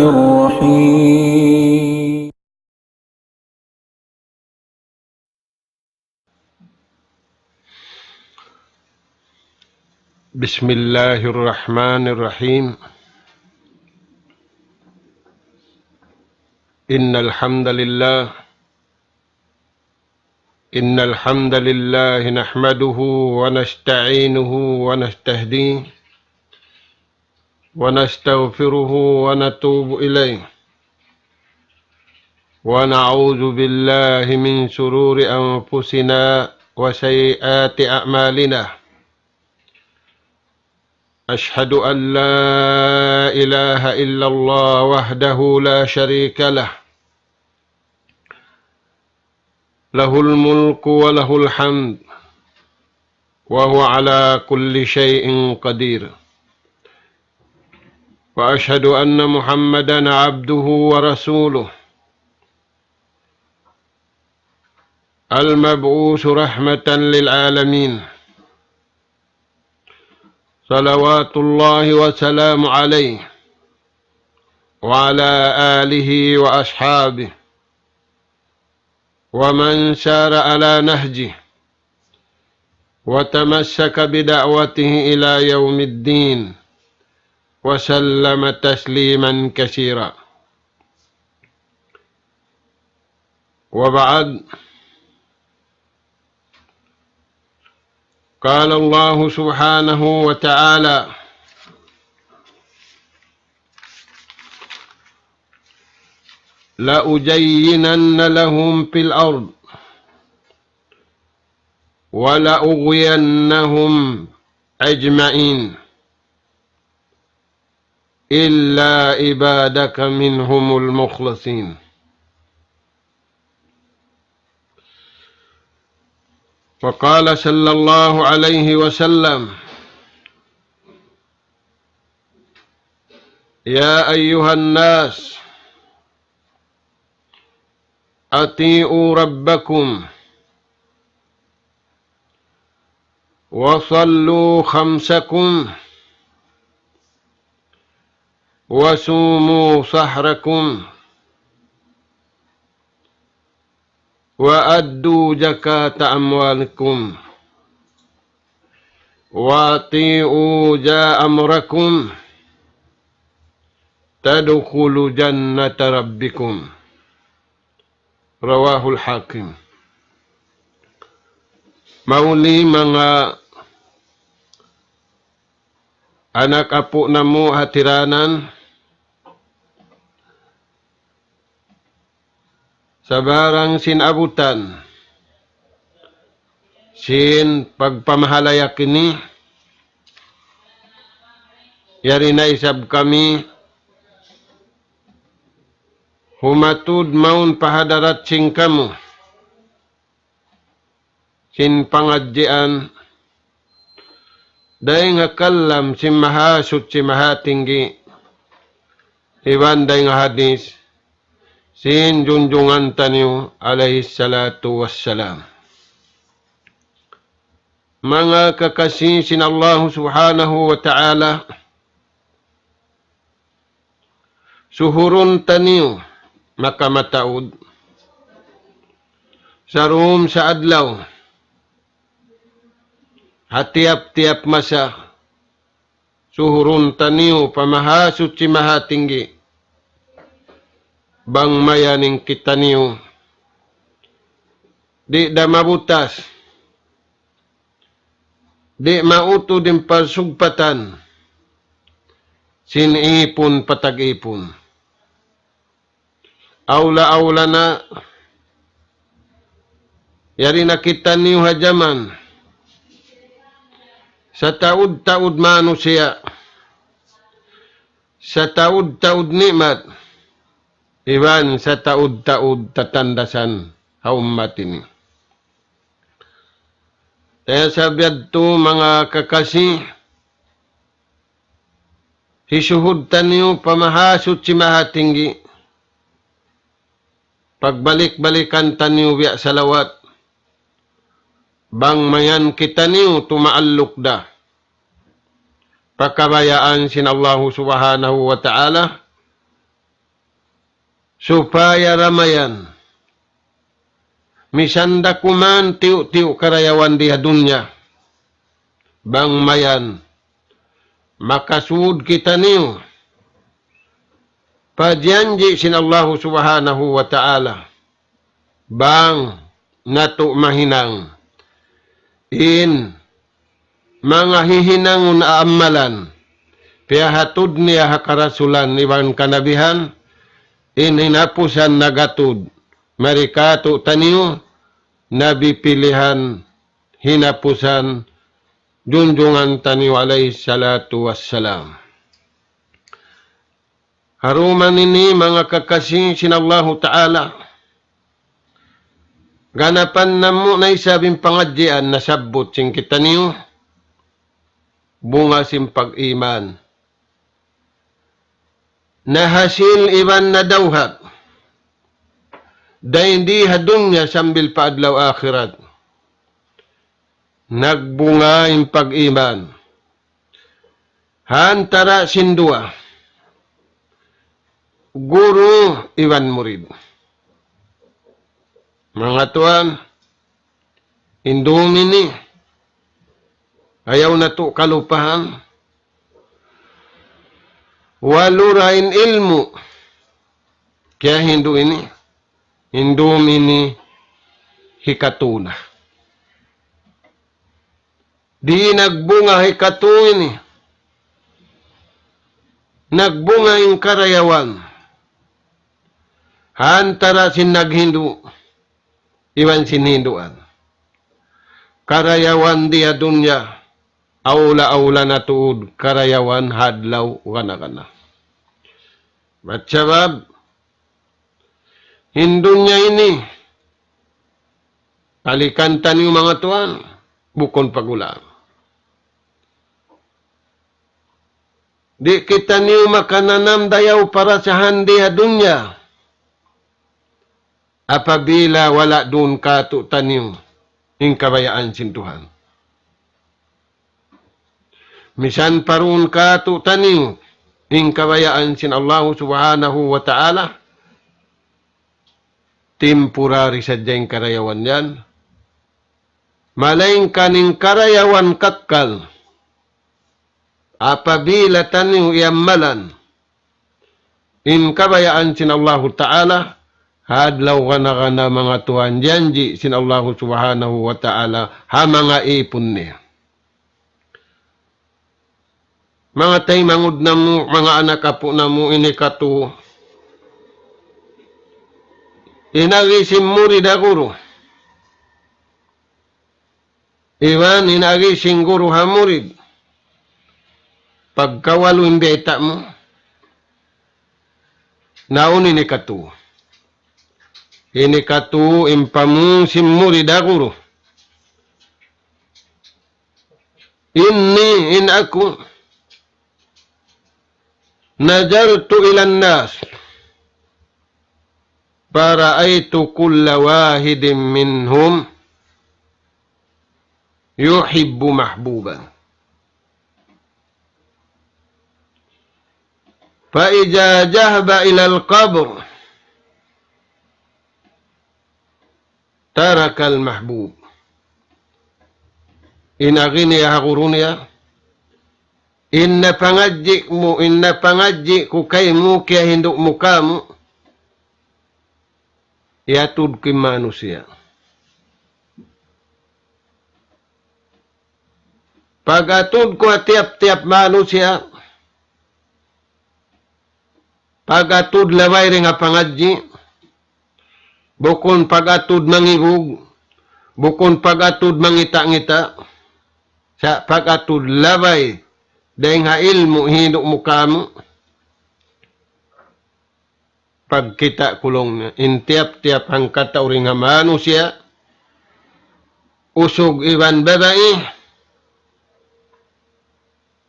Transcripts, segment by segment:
الرحيم بسم الله الرحمن الرحيم إن الحمد لله نحمده ونستعينه ونستهديه ونستغفره ونتوب إليه ونعوذ بالله من شرور أنفسنا وسيئات أعمالنا أشهد أن لا إله إلا الله وحده لا شريك له له الملك وله الحمد وهو على كل شيء قدير وأشهد أن محمدا عبده ورسوله المبعوث رحمة للعالمين صلوات الله وسلام عليه وعلى آله وأصحابه ومن سار على نهجه وتمسك بدعوته إلى يوم الدين وسلم تسليما كثيرا وبعد قال الله سبحانه وتعالى لأزينن لهم في الأرض ولأغوينهم أجمعين إلا عبادك منهم المخلصين وقال صلى الله عليه وسلم يا أيها الناس أطيعوا ربكم وصلوا خمسكم وصوموا سحركم وأدوا زكاة أموالكم وأطيعوا جاء أمركم تدخلوا جنة ربكم رواه الحاكم. Mauli mga anak apo namo hatiranan sa barang sinabutan sin pagpamahalaya kini yari na isab kami humatud maun pahadarat sing kamu sin pangadjian day nga kalam si mahasut si mahatinggi iwan day nga hadis sin junjungan taniyo alayhi salatu wassalam. Mga kakasi sin Allah subhanahu wa ta'ala suhurun taniyo makamataud sarum sa adlaw hatiap-tiap masa suhurun taniyo pamahasut si mahatinggi bang mayaning kita niyo di da mabutas di mauto din pasugpatan sinipon patag-ipon aula-aula na yari nakita niyo hajaman sa taud-taud manusia sa taud-taud nikmat iwan sa taud-taud tatandasan haumat ini. Kaya sabiad to mga kakasi hisuhud taniyo pamahasut si mahatinggi pagbalik-balikan taniyo biya salawat bang mayan kita niyo tumaallok da pakabayaan sin Allah subhanahu wa ta'ala supaya ramayan misanda kuman tiu-tiu karayawan di dunya bang mayan makasud kita niyo pajanji sin Allah subhanahu wa ta'ala bang nato mahinang in mga hihinangon amalan piyahatud niya hakarasulan iwan kanabihan in hinapusan nagatud marikato taniyo nabi pilihan hinapusan junjungan taniyo alayhi salatu wassalam. Haruman ini mga kakasing sinallahu ta'ala ganapan namo na isabing pangadjian na sabot sing kita niyo bunga sim pag-iman na hasil iban na dawhat da hindi hadunya sambil paadlaw akhirat nagbunga im pag-iman hantara sindua guru iwan murid. Mga tuan, indumi ni, ayaw na to kalupahan, walurain ilmu, kaya indumi ni hikatuna. Di nagbunga hikatu ini, nagbunga yung karayawan, hantara sinaghindu, iwan sinhinduan. Karayawan dia dunya, aula-aula na tuod, karayawan hadlaw kana-kana. Matsabab, hindunya ini, alikantan yung mga tuan, bukon pagulang. Di kita niyo makananam dayaw para sa handi dunya. Apabila wala dun kato taniyo ing kabayaan sin Tuhan. Misan parun kato taniyo ing kabayaan sin Allah subhanahu wa ta'ala. Temporary sadya ing karayawan yan. Malaing kaning karayawan katkal. Apabila taniyo iamalan ing kabayaan sin Allah ta'ala. Hadlaw kana mga tuhan janji sin Allah subhanahu wa ta'ala ha mga ipon niya. Mga tay mangud na mo, mga anak apo na mo inikatu. Inagisim murid guru. Iwan inagising guru ha murid. Pagkawalo imbeta mo, naun inikatu. Ini katu impamu simuri daguru. Inni in aku najartu ilan nas fara'aitu kulla wahidin minhum yuhibbu mahbuban. Fa'idha jahba ilal qabr tarakal mahbub. Inagini hakurunia. Inna pangaji ku kay mo kaya hinduk mo kamu. Yatud ki manusia. Pagatud ko tiap-tiap manusia. Pagatud laway rin nga pangaji. Bukon pag-atud mangibog, bukon pag-atud mangita-ngita, sa pag-atud labay, dahil nga ilmo, hinok mo kamo, pagkita kulong na, intiap-tiap ang katauring nga manusia, usog iwan babae,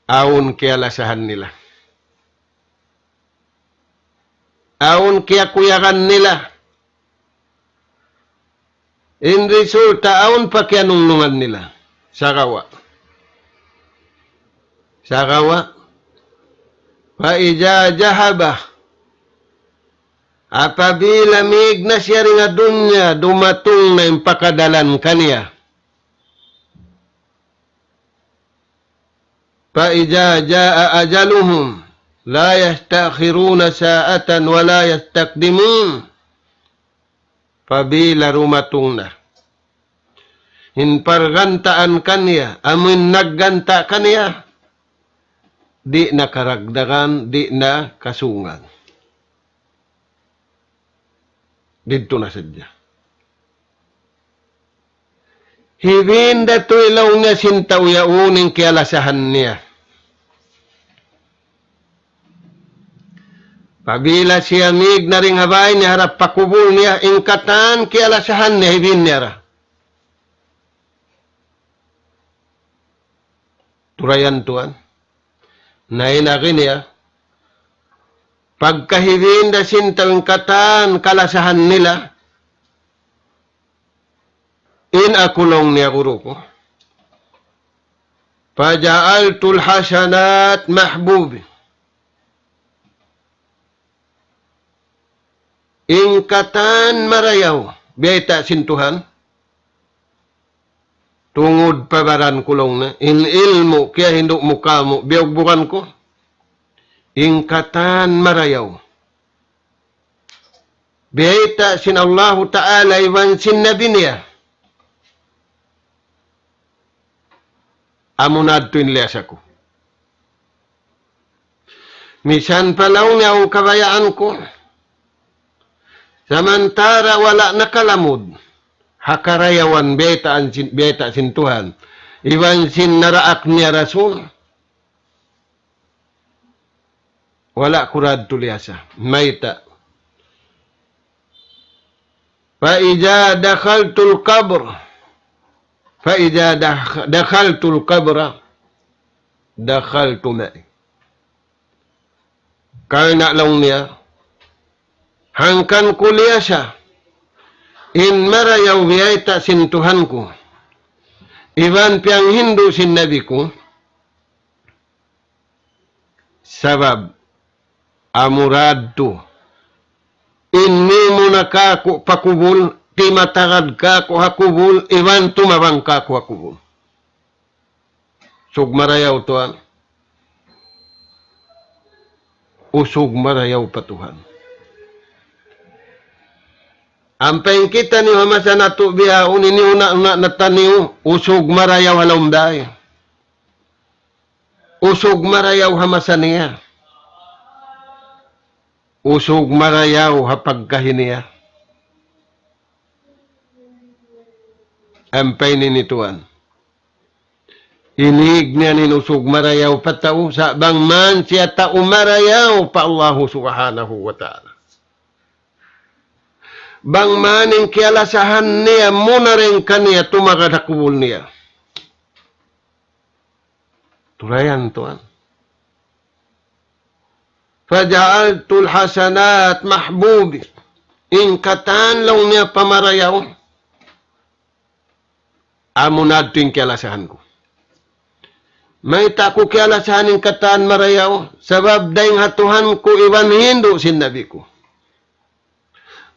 awon kaya lasahan nila. Awon kaya kuyakan nila. In resulta, aon pa kaya nungnungan nila. Sakawa. Sakawa. Fa'idha jahaba Apabila mig na siya rin nga dunya, dumatong na impakadalan kaniya. فإذا جاء أجلهم لا يستأخرون ساعة ولا يستقدمون. Pabila rumatong na, hinpargantaan kaniya, amin nagganta kaniya, di na karagdagan, di na kasungan. Dito na sadya. Hibinda to ilaw nga sintaw yauning kialasahan niya. Pabila siya mig na ring habay niya harap pakubul niya, ingkatan kialasahan niya, hibin niya ra. Turayan tuan. Nainakin niya. Pagkahibin da sintaw ingkatan kalasahan nila, inakulong niya kuruko. Faja'altul hasanat mahbubi. Ingkatan marayaw, biyata sintuhan, tungod pabaran kulong na, in ilmo, kaya hindi mo kamo, biyagbukan ko, ingkatan marayaw. Biyata sin Allah Ta'ala, iwan sin nabi niya, amunad to inlias ako. Misan palaw niya ang kabayaan ko, samantara wala nakalamod, hakarayawan beta sintuhan, iwan sin naraak niya rasul, wala kurad tuliasa, mayta. Faida dakhaltul qabr, faida dakhaltul qabra, dakhaltu ma'i. Karena lang niya, hangkan kuliah siya, in marayaw biyayta sintuhan ko, iban piyang hindu sin nabi ko, sabab, amurad to, inni mo na kako pakubul, ti matagad kako hakubul, iban tumabang kako hakubul. Sug marayaw tuan, usug marayaw patuhan. Ampeng kita ni hamasa nato biya unini una nataniw usog marayaw halomday. Usog marayaw hamasa niya. Usog marayaw hapagkahiniya. Ampeng ni tuan. Inig niya nin usog marayaw pataw sa bang man siya tao marayaw pa Allah subhanahu wa ta'ala. Bang maning kialasahan niya, muna rin kaniya tumagadakubul niya. Turayan tuan. Faja'altul hasanat mahbubi. Ingkatan lang niya pamarayaw. Amunad to yung kialasahan ko. May tako kialasahan ingkatan marayaw. Sabab dahing hatuhan ko iwan hindu sin nabi ko.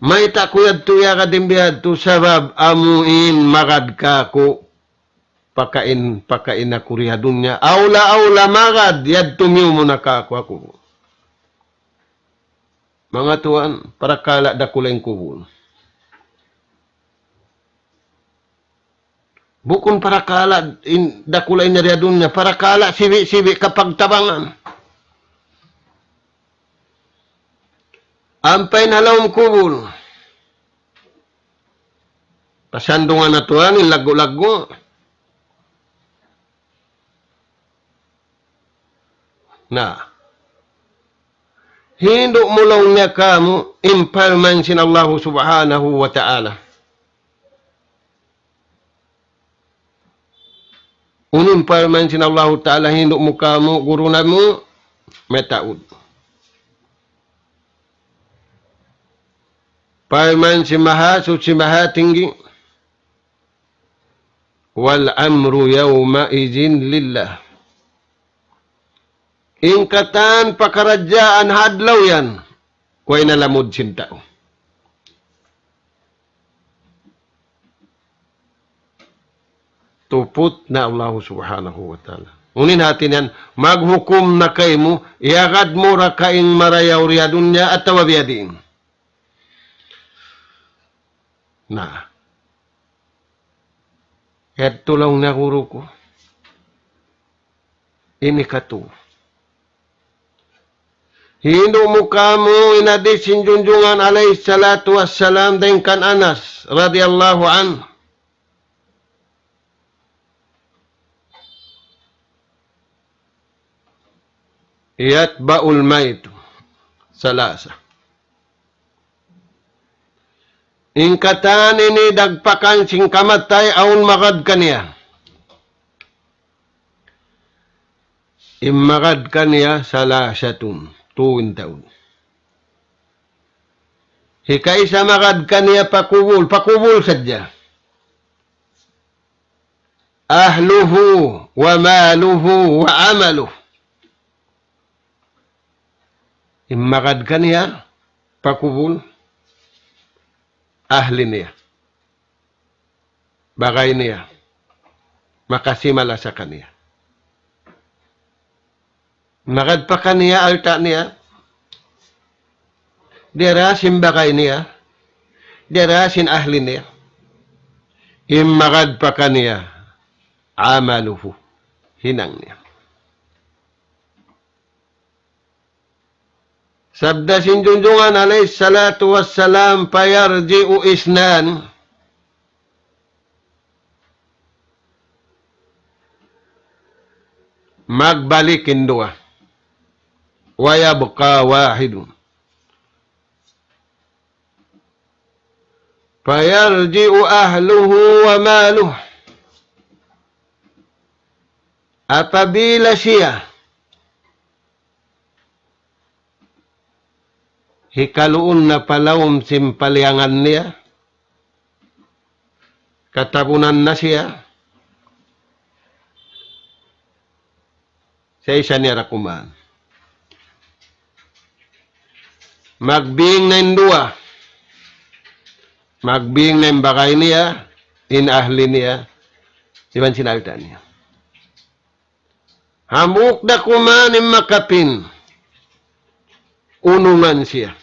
May takuyad tuya ka dimbiyad tu sabab amuin magad ka ko pakain na kuriya dunya. Aula magad yad tumiw mo na ka ako. Mga tuan, para kala da kulay kubul. Bukun para kala da kulay na riya dunya, para kala sibi kapag tabangan. Ampay na laom kubul. Pasandungan na tuan, lago-lago. Na. Hindu mo lang niya kamu, impalman sin Allah subhanahu wa ta'ala. Unimpalman sin Allah ta'ala, hindu mo kamu, guru na mo, metaud. Palman si maha, si maha tinggi. Wal amru yawma izin lillah. Ingkatan pakarajaan hadlaw yan. kuwa'y nalamod sin tao. Tupot na Allah subhanahu wa ta'ala. Unin natin yan, maghukom na kay mo, iagad mo ra kaing marayaw riya dunya at tawabiyadiin. Na. Kahit tulang nakuro ko. Ini kato. Hino mo kamo inadisin junjungan alayhi salatu wassalam din kan Anas radhiyallahu anhu. Yatba'ul mayt salasa. Ingkatan ini dagpakan sing kamatay aun magad kaniya. Immagad kaniya salasatun. Tuwin taon. Hikay sa magad kaniya pakubul sadya. Ahluhu wa maluhu wa amaluhu. Immagad kaniya pakubul ahli niya. Bagay niya. Makasimala sa kaniya. Magad pa kaniya alta niya. Dira sin bagay niya. Dira sin ahli niya. Immagad pa kaniya amaluhu. Hinang niya. Sabda sin junjungan alayhi salatu wassalam payarji'u isnan. Magbalikin dua. Wayabqa wahidun. Payarji'u ahluhu wa maluh. Apabila siya hikaluun na palawom simpaliangan niya, katabunan na siya, sa isa niya rakuman. Magbing na indua, magbing na imbakay niya, inahli niya, siwan sinalta niya. Hamuk na kuman makapin, unungan siya.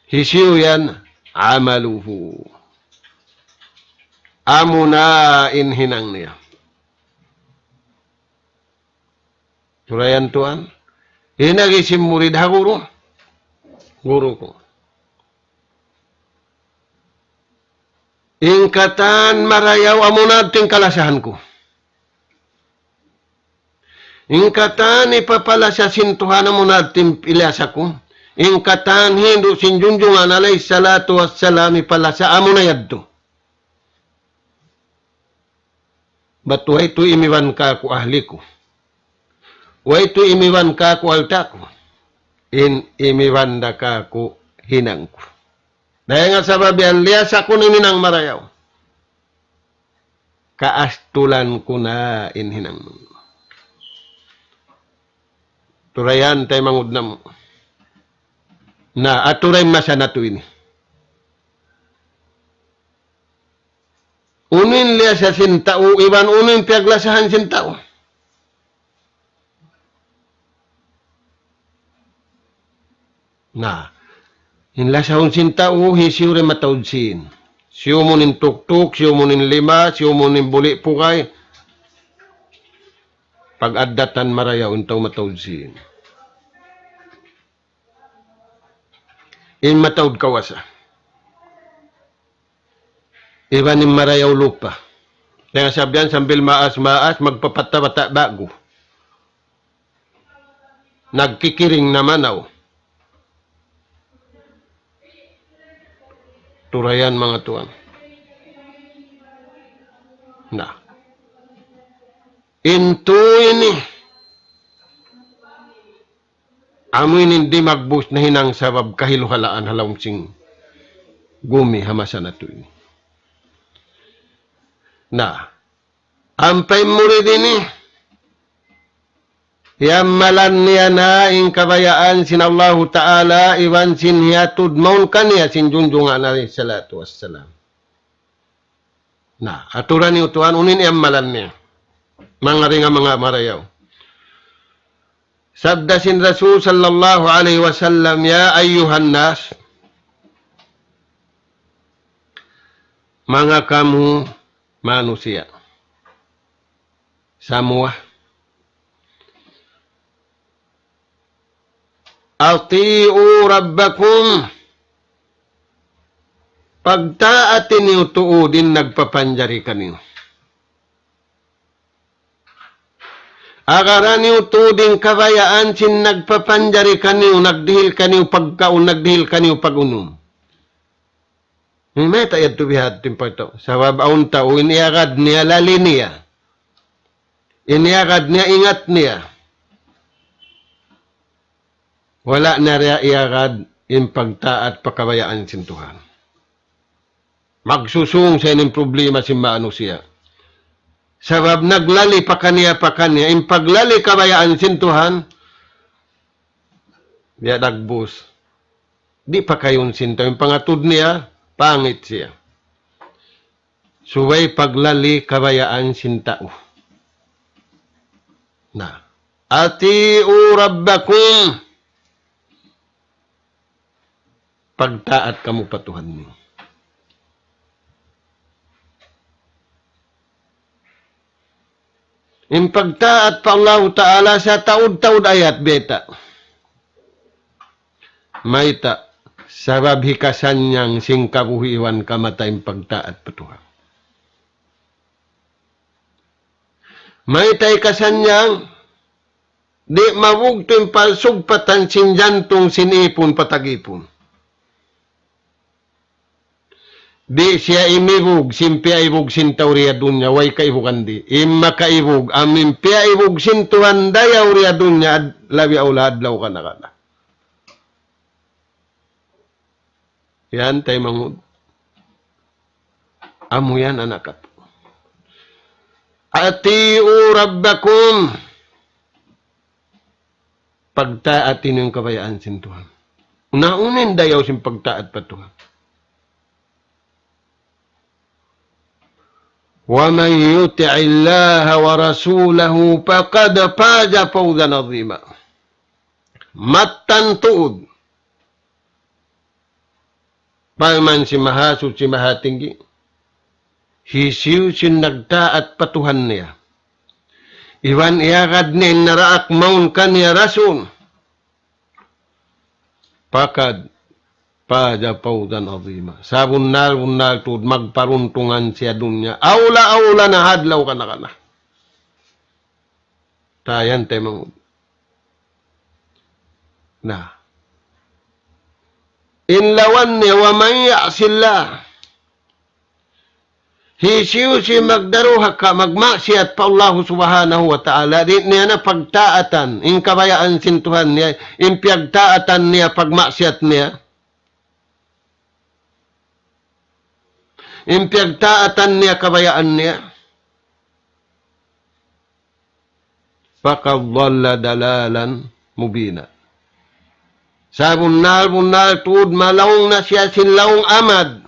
Hisiyo yan, amaluhu. Amuna inhinang niya. Turayan tuan. Hinagisim murid ha, guru. Guru ko. Ingkatan marayaw amuna ting kalasahan ko. Ingkatan ipapala sa sintuhan mo natin ilasa ko. Ingkatan hindu sinjunjungan alayhi salatu wassalam ipala sa amo na yadto. Ba't way to imiwan ka ko ahli ko? Way to imiwan ka ko alta ko? Imiwan da ka ko hinang ko. Dahil nga sababian liyasa ko nininang marayaw. Kaastulan ko na inhinang mo. Turayan tayo mangud na mo. Na aturay masana to ini. Unin liya sa sintao, iwan unin piyaglasahan sintao. Na, hinlasahon sintao, hisiyo rin matawdsin. Siyo mo nin tuktuk, siyo mo nin lima, siyo mo nin buli pukay. Pag-addatan marayaw, untaw matawdsin. In matawd kawasa. Iwan ni marayaw lupa. Kaya sabihan, sambil maas-maas, magpapata-bata bago. Nagkikiring naman aw. Turayan mga tuwan. Na. Into ini. Amoy hindi magbus na hinang sabab kahiluhalaan halawang sing gumi hamasa na to ini. Na. Ampay mo rin ini. Yammalan niya na ing kabayaan sin Allah Ta'ala iwan sin hiatud maun kaniya sin junjungan alayhi salatu wassalam. Nah, aturan ni utuhan unin yammalan niya. Mga ringa mga marayaw. Sabda sin Rasul sallallahu alaihi wasallam, ya ayyuhan nas, mga kamu manusia. Semua. Ati'u rabbakum. Pagtaatin niyo tuudin nagpapanjari kaninyo. Agaran niyo tuudin kabayaan sin nagpapanjari kaninyo, nagdihil kaninyo pagkaon, nagdihil kaninyo pagunum. May tayad tubihat timpito. Sa wabaon tao, iniagad niya lali niya. Iniagad niya ingat niya. Wala na rin iagad in pagtaat pakabayaan sin Tuhan. Magsusung sa inyong problema si maano siya. Sabab naglali pa kaniya, in paglali kabayaan sin Tuhan, diya dagbus. Di pa kayon sinto. Yung pangatud niya, pangit siya. Suway paglali kabayaan sin tao. Na. Ati'u rabbakum. Pagtaat kamu patuhan niyo. In pagtaat pa Allah Ta'ala sa taud-taud ayat beta. Maita, sabab hikasan niyang singkabuhiwan kamatayang pagtaat patuhan. Maita hikasan niyang di mawugto yung palsugpatan sin jantong sinipon patagipon. Di siya imibog, simpia ibog sin tawriya dunya, way kaibugan di. Imma kaibog, amin pia ibog sin tuhan dayaw riya dunya, labi aulad law ka na ka na. Yan, tayo mangud. Amo yan, anak ka po. Ati'u rabbakum. Pagtaatin yung kabayaan sin tuhan. Unaunin dayaw sin pagtaat pa tuhan. وَمَنْ يُطِعِ اللَّهَ وَرَسُولَهُ فَقَدْ فَازَ فَوْزًا عَظِيمًا. Matan tuod. Palman si mahasud si mahatinggi. Hisiw sin nagtaat patuhan niya. Iwan iagad nin naraak maun kaniya rasul. Pakad pada paudan azima. Sa bunal tuod magparuntungan siya dunya. Aula na hadlaw ka na ka na. Tayan temang. Na. Inlawan niya wa man ya'sillah. Hisiw si magdaruha ka magmaksiyat pa Allah subhanahu wa ta'ala. Di niya na pagtaatan. In kabayaan sin Tuhan niya. In piyagtaatan niya pagmaksiyat niya. In piyagtaatan niya kabayaan niya. Faqad dhalla dalalan mubina. Sa bunal tuod malawng na siya sinlawng amad.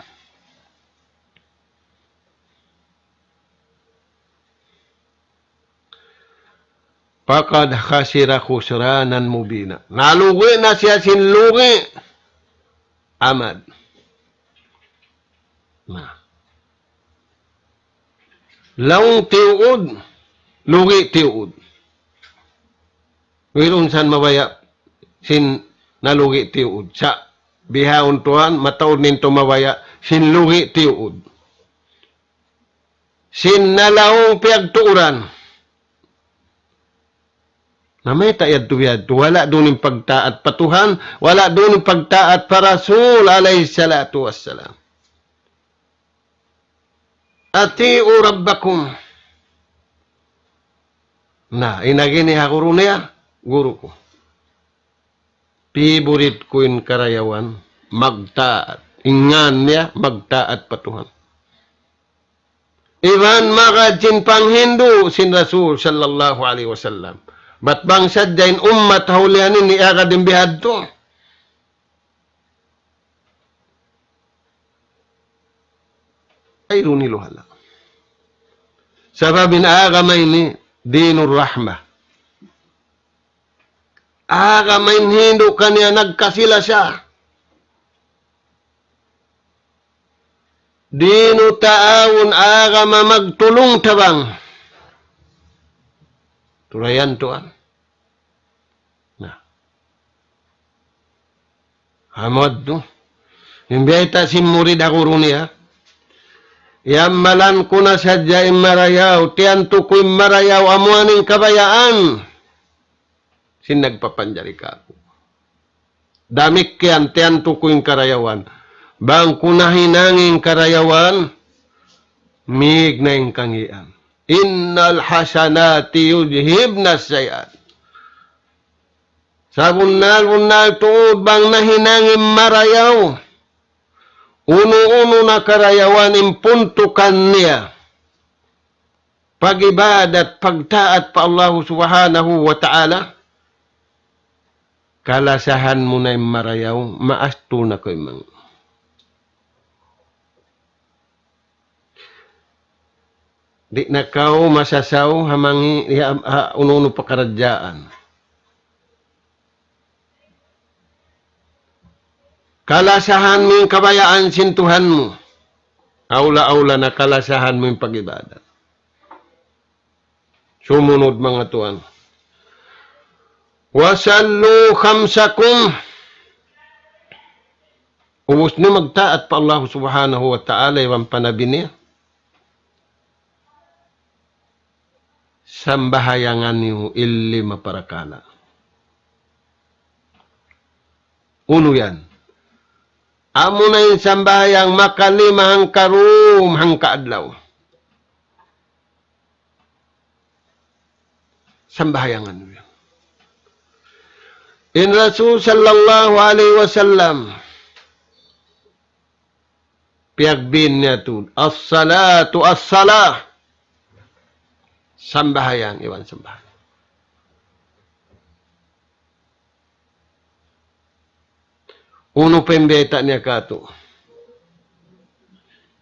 Faqad khasira khusranan mubina. Nalugi na siya sinlugi amad. Nah. Laung tiuod, lugi tiuod. Wiron san mabaya sin nalugi tiuod. Sa bihawon tuan, mataod ninto mabaya sin lugi tiuod. Sin nalaong piyagtuuran. Namay tayad tuyad. Wala doon yung pagtaat patuhan, wala doon yung pagtaat para Rasul alayhi salatu wassalam. Ati'u rabbakum. Na, inagini hakuro niya, guru ko. Piburit ko yung karayawan, magtaat. Ingan niya, magtaat patuhan. Iban makajin pang Hindu, sin Rasul sallallahu alaihi wasallam. Ba't bang sadyain ummat haulianin ni agadim bihad to? Ay runiluhala. Sababin agamay ni dinur rahmah. Agamay hindo kanya nagkasila siya. Dino taawon agama magtulong tabang. Tulayan tuan. Nah. Hamad no. Imbeta si murid ako runia. Yamalan ko na sadya marayaw. Tiyan tukoy marayaw amuaning kabayaan. Sinagpapanjari ka ako. Damik kiyan tiyan tukoy karayawan. Bang kunahinanging karayawan, mig na yung kangian. Innal hasanati yudhibna sayan. Sa bunal tuod bang nahinangin marayaw. Uno-uno na karayawan impuntukan niya. Pag-ibadat, pagtaat pa Allah subhanahu wa ta'ala. Kalasahan mo na yung marayaw, maasto na ko yung mga. Di na kau masasaw hamangi uno-uno pakaradyaan. Kalasahan mo yung kabayaan sintuhan mo. Aula-aula na kalasahan mo yung pag-ibadat. Sumunod mga tuan. Wasallu khamsakum. Ubus ni magtaat pa Allah subhanahu wa ta'ala yung panabi niya. Sambahayangan niyo illi maparakala. Uno yan. Amo na yung sambahayang makalimahang karum hang kaadlaw. Sambahayangan niyo yan. In Rasul sallallahu alaihi wasallam piagbin niya to as-salatu as-salah. Sambahayan, iwan sambahayan. Uno pembeta niya kato.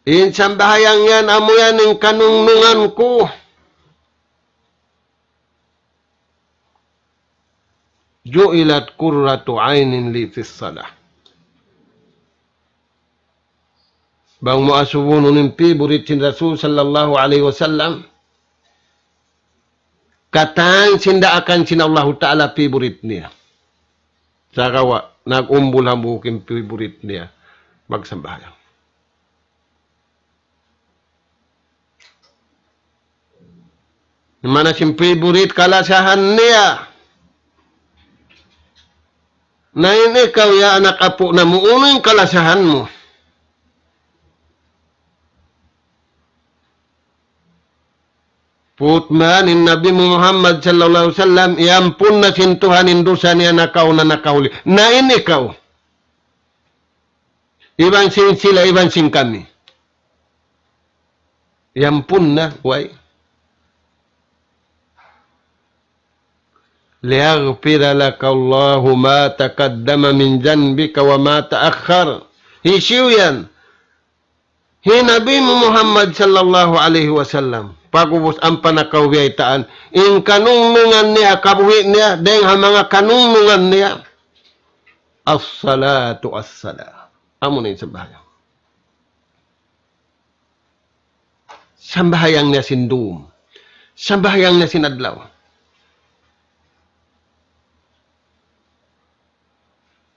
In sambahayang yan, amo yan yung kanunungan ko. Ju'ilat kurratu aynin li fis salah. Bang muasubuno ng piburit sin Rasul sallallahu alaihi wasallam. Katang sinda akan sin Allah Ta'ala favorite niya. Sa kawa, nag-umbul ang buking favorite niya. Magsambahayan. Mana sin favorite kalasahan niya. Na ini ikaw ya anak apo na mo, uno yung kalasahan mo. Putman in Nabi Muhammad sallallahu alaihi wasallam iampun na sintuhanin dosa niya nakaw na nakahuli. Na ini ikaw. Iban sin sila, iban sin kami. Iampun na, why? Liyaghfira laka Allahu ma taqaddama min janbika wa ma ta'akhkhar. Isiw yan. Hinabi mo Muhammad sallallahu alaihi wasallam. Pagubos ang panakawiyaitaan. In kanunungan niya, kabuhi niya, dahil mga kanunungan niya. As-salatu as-salah. Amo na yung sambahayang. Sambahayang niya sindum. Sambahayang niya sinadlaw.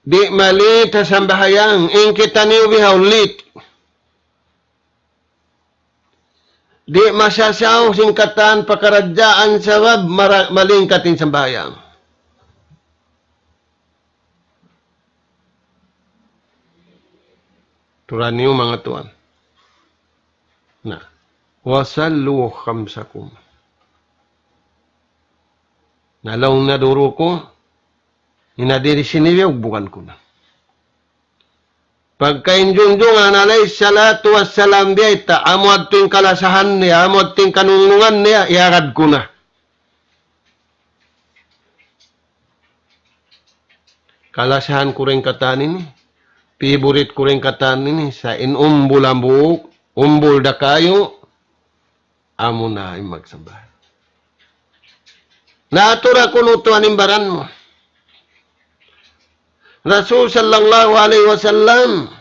Di malit sa sambahayang. In kita niyo bihaulit. Di masasaw singkatan pakaradyaan sabab maling kating sambayang. Turan niyo mga tuan. Na. Wasallu khamsakum. Nalaw na duro ko. Inadiri sinibiyog bukan ko na. Pagkainjunjungan alay salatu wassalam biyayta, amo at ting kalasahan niya, amo at ting kanunungan niya, iagad ko na. Kalasahan ko rin katanin Favorite ko rin katanin sa inumbol ang buhok, umbol da kayo, amo na ay magsambay. Naatura ko nutuan imbaran mo. Rasul sallallahu alaihi wasallam,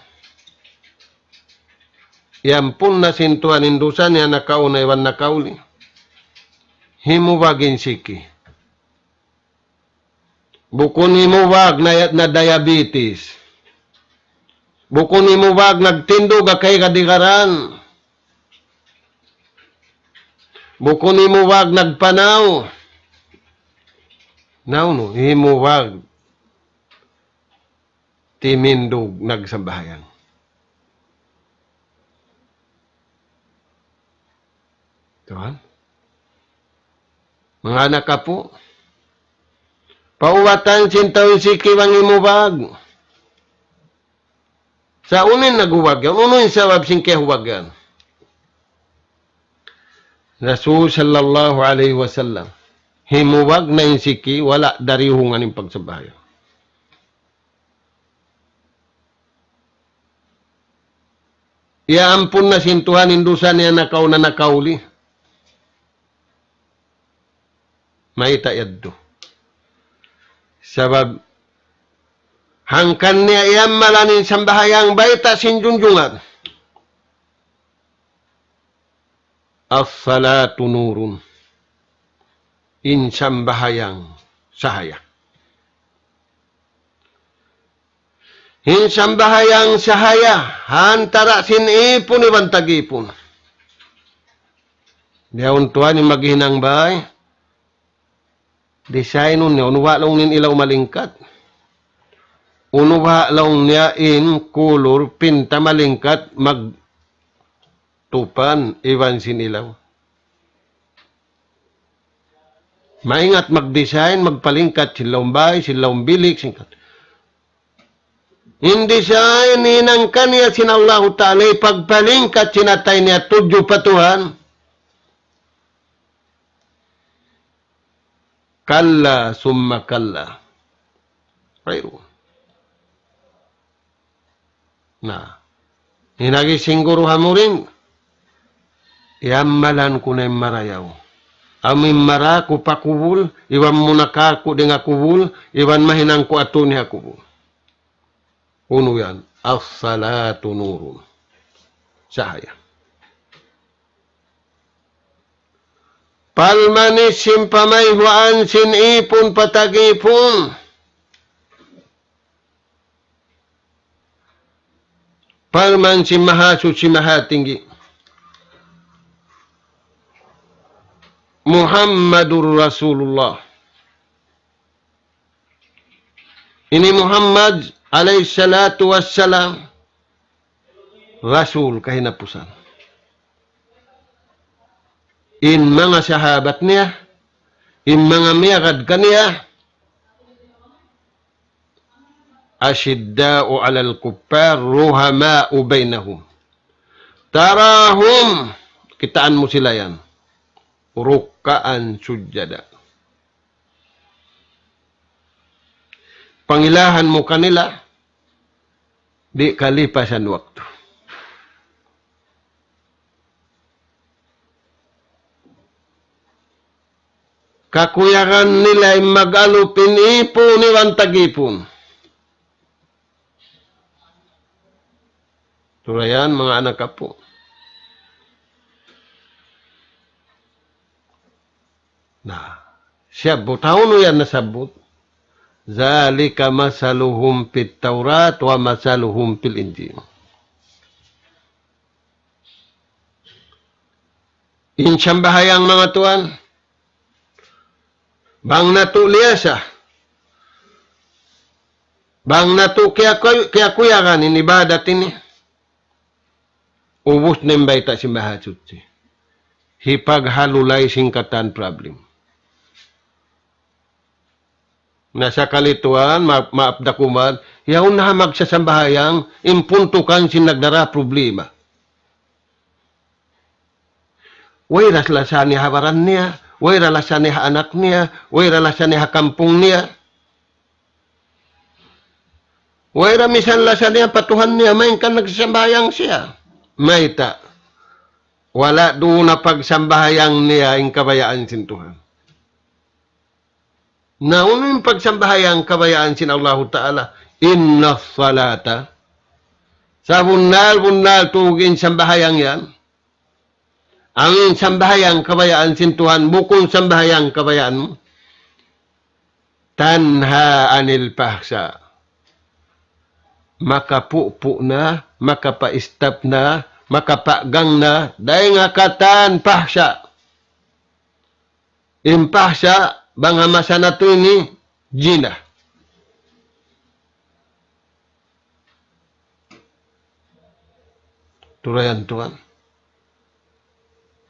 yampun na sintuan indusan niya nakauna iwan nakauli. Himubagin siki. Bukun himubag na diabetes. Bukun himubag nagtindog kay kadikaran. Bukun himubag nagpanaw. No, himubag timindog nagsambahayan. Tuhan? Mga anak ka po, pauwatan sintawin si kiwang imubag. Sa unin naghuwag yan. Unoy sawab sing kehuwag yan. Rasul sallallahu alaihi wasallam, himuwag na insiki, wala darihungan yung pagsabahayan. Iampun na sintuhan indusan niya nakauna nakauli. Maita yaddo. Sabab, hangkan niya iyam malanin sambahayang baita sinjunjungan. As-salatu nurun. Insambahayang sahaya. Hinsambahayang sahaya, hantara sinipon iban tagipon. Diyaon tuwan yung maghinang bahay. Design nun niya, unuwa lang nin ilaw malingkat. Unuwa lang niya in color, pinta malingkat, magtupan, iwan sin ilaw. Maingat mag-design, magpalingkat, silawang bahay, silawang bilik, singkat. Hindi siya ininangkan niya sinallahu ta'ala, pagpalingkat sinatay niya, tudyo patuhan. Kalla summa kalla. Pero, na, hinagisinguruhan mo rin, iamalan ko na yung marayaw. Amin mara ko pa kubul, iwan mo na ka ko din kubul, iwan mahinang ko ato niya kubul. Uno yan, as-salatu nurun. Sahaya. Palmanis simpamayhuan sinipon patagipon. Palman simahasu simahatinggi. Muhammadur Rasulullah. Ini Muhammad alaihi salatu wassalam, Rasul kahinapusan. In mga sahabat niya, in mga miyagad kaniya, ashidda'u alal kuffar, ruhama'u bainahum. Tarahum, kitaan mo sila yan, rukkaan sujjada. Pangilahan mo kanila, di kalipasan waktu. Kakuyakan nila ay mag-alupin ipon iwan tagipon. Tulayan mga anak kapo. Nah, siyabot. Hauno yan nasabot. Zalika masaluhum fit Taurat wa masaluhum fil Injil. Insyambahayang mga tuan. Bang natu liyasa. Bang natu kaya kuyakan in ibadat ini. Ubus na imbayta si Mahasutsi. Hipaghalulay singkatan problem. Nasa kalituan, maapdakuman, yaon na magsasambahayang, impuntukan sinagdara problema. Way raslasan niya hawaran niya, way raslasan niya anak niya, way raslasan niya kampung niya. Way ramisan lasa niya, patuhan niya, may kan nagsambayang siya. May ta. Wala doon na pagsambahayang niya yung kabayaan sin Tuhan. Nauna yung pagsambahayang kabayaan sin Allah Ta'ala, inna salata. Sa bunal tugin sambahayang yan. Ang sambahayang kabayaan sin Tuhan, bukong sambahayang kabayaan mo. Tanha anil pahsa. Makapupo na, makapaistap na, makapagang na, dahil nga katan pahsa. Impahsa, bangamasa na ito ni Gina. Turayan Tuhan.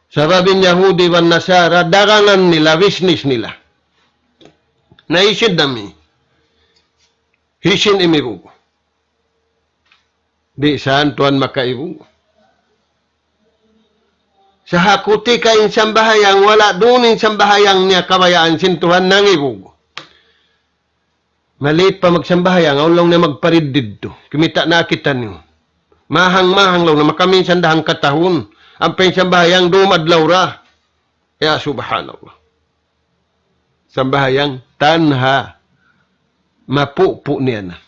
Sababin Yahudi wan Nasara, dagangan nila, business nila. Naisid nami. Hisin imibog. Di saan Tuhan makaibog. Sa hakuti kayong sambahayang, wala doon yung sambahayang niya kabayaan sin Tuhan nangibog. Maliit pa magsambahayang, aulong na magparid dito. Kumita na kita niyo. Mahang-mahang lang na makaminsan dahang katahon. Ang sambahayang dumadlaw ra. Ya subhanallah. Sambahayang tanha. Mapupo niya na.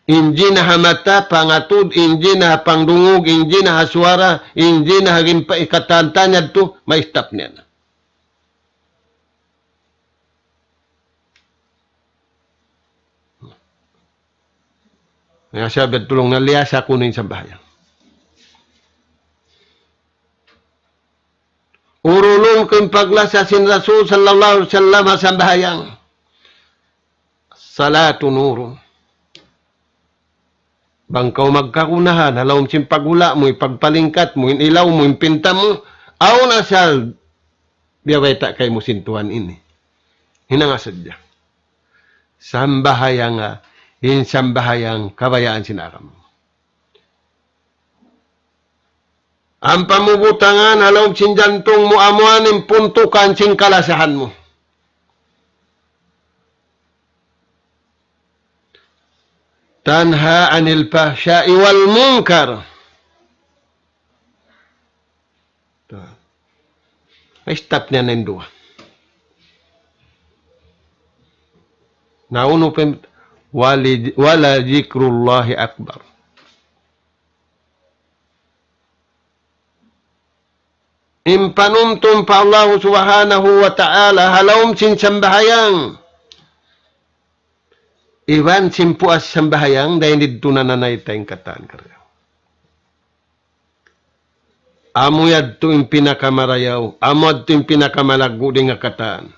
Inji na hamata, pangatud, inji na pangdungog, inji na haswara, inji na haging paikatantanyad to, may stop niya na. Nga sabi, tulong na liyasa kunin sa bahayan. Urulong kong paglasa sin Rasul sallallahu alaihi wasallam sa bahayang. Salatu nurun. Bangkaw magkakunahan, halawang simpagula mo, ipagpalingkat mo, inilaw mo, impinta mo, aw na sa biyaweta kay mo sintuan ini. Hinangasad niya. Sambahayang, sambahayang kabayaan sinakam. Ang pamubutangan, halawang sinjantong mo, amuan, impuntukan, singkalasahan mo. Tanha anil fahsya'i wal munkar. May stop niya na yung dua. Nauno pa wala zikrullahi akbar. Impanuntum pa Allah subhanahu wa ta'ala halawm sin sambahayang. Iwan simpuas sambahayang dahil dito na nanay tayong kataan karya. Amo yad to yung pinakamarayaw. Amo yad to yung pinakamalaggo din nga kataan.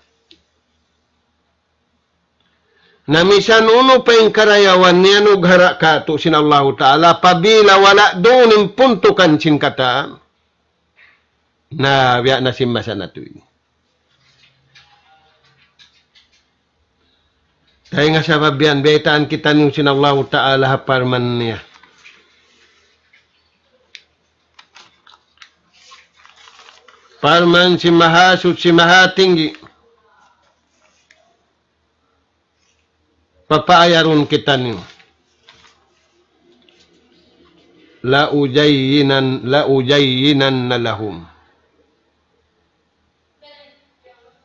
Namisan uno pa yung karayawan niya nughara ka to sin Allah Ta'ala pabila wala doon yung puntukan sin kataan. Na biya na simasa na to yun. Kaya nga sa babian, betaan kita nung sinallahu ta'ala haparman niya. Parman si mahasut si mahatinggi. Papaayarun kita niyo. La ujayyinan na lahum.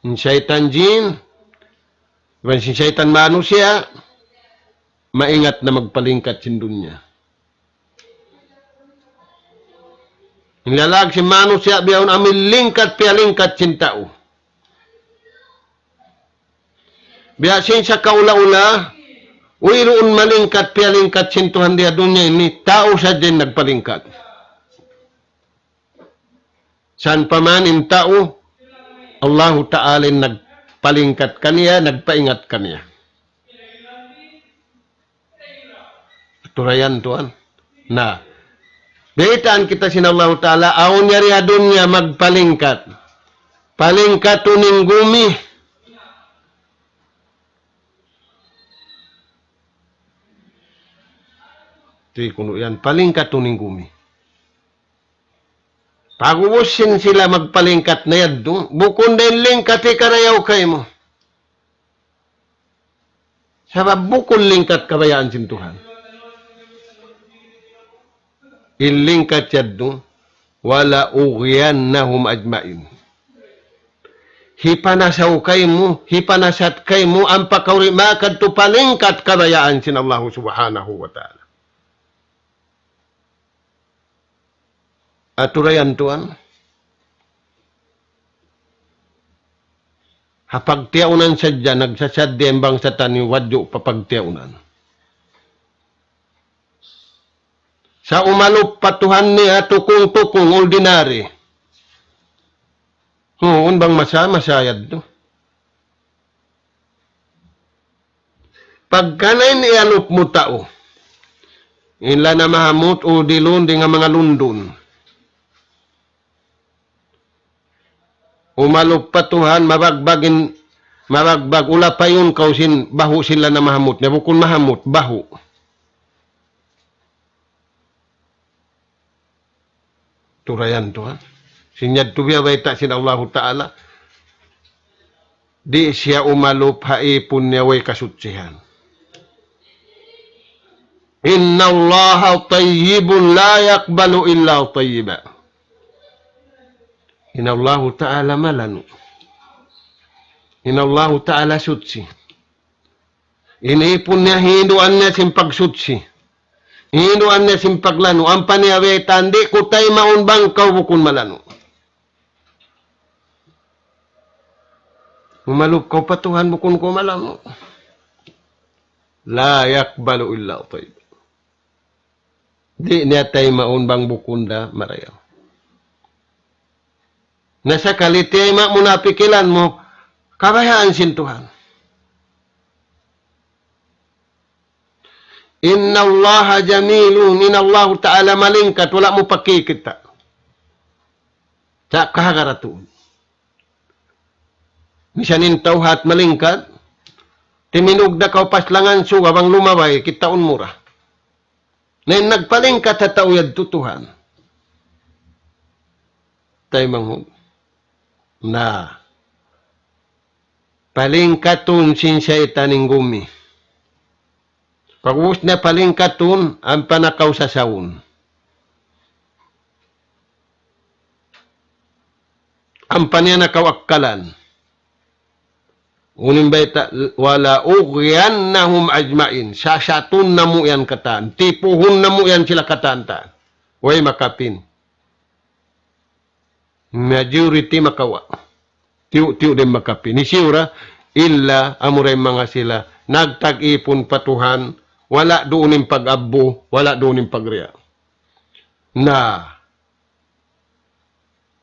In syaitan jin, Iban si syaitan manusia, maingat na magpalingkat sin dunya. Nilalag si manusia biyaon amin lingkat pialingkat sin tao. Biyasin sa kaula-ula, uiroon malingkat pialingkat sin Tuhan dia dunya ini, tao sa din nagpalingkat. San paman in tao, Allah Ta'ala nagpalingkat kaniya, nagpaingat kaniya. Turayan Tuhan. Na, betaan kita sin Allah Ta'ala, aon niya riyadun niya magpalingkat. Palingkat tuning gumi. Ito kuno yan, palingkat tuning gumi. Pagubusin sila magpalingkat na yaddo. Bukon din lingkat karayaw kay mo. Sabab bukol lingkat kabayaan sin Tuhan. Ilingkat yaddo, wala ughiyannahum ajmain. Hipanasaw kay mo, hipanasat kay mo, ang pakawri makad to palingkat kabayaan sin Allah subhanahu wa ta'ala. Aturayan tuan, hapagtiaunan sadya, nagsasadya ang bangsa tani, wadyo papagtiaunan. Sa umalup patuhan niya, tukong-tukong, ordinary. Bang masayad to. Pagkanay ni alup mo tao, ila na mahamot o dilon di nga mga lundon. Umalup patuhan, mabagbag, ula pa yun kausin, baho sila na mahamot. Nabukon mahamot, baho. Turayan to ha. Sinyad to biya baita sin Allah Ta'ala. Di siya umalup haipon niya way kasutsihan. Inna Allah tayyibun la yakbalu illa tayyiba. Inna Allah Ta'ala malanu. Inna Allah Ta'ala sutsi. Inipon niya hinduan niya simpagsutsi. Hinduan niya simpaglano. Ang paniyawetan, di ko tayo maunbang kau bukun malano. Umalup kau patuhan bukun ko malano. La yakbalu illa tayyib. Di niya tayo maunbang bukun da marayaw. Nasa kaliti ay munapikilan mo, kabayaan sin Tuhan. Inna Allah jamilun, inna Allah Ta'ala malingkat, wala mo pakikita. Sa kahagaratuon. Misanin tauhat malingkat, timinog na kau paslangan suwa, bang lumabay, kitaon mura. Na nagpalingkat sa tauyad tutuhan. Tayo manghug. Na palingkatun sin syaitan gumi. Pag-uus na palingkatun, ang panakaw sa saun. Ang panyanakaw akkalan. Unim baita, wala ughiyannahum ajmain. Sasatun na mo yan kataan. Tipuhun na mo yan sila kataan. Way makapin. Majority makawa. Tiyo din makapi. Ni siyura, illa amuray mga sila, nagtag-ipon patuhan, wala doon yung pag-abbo, wala doon yung pagriya. Na,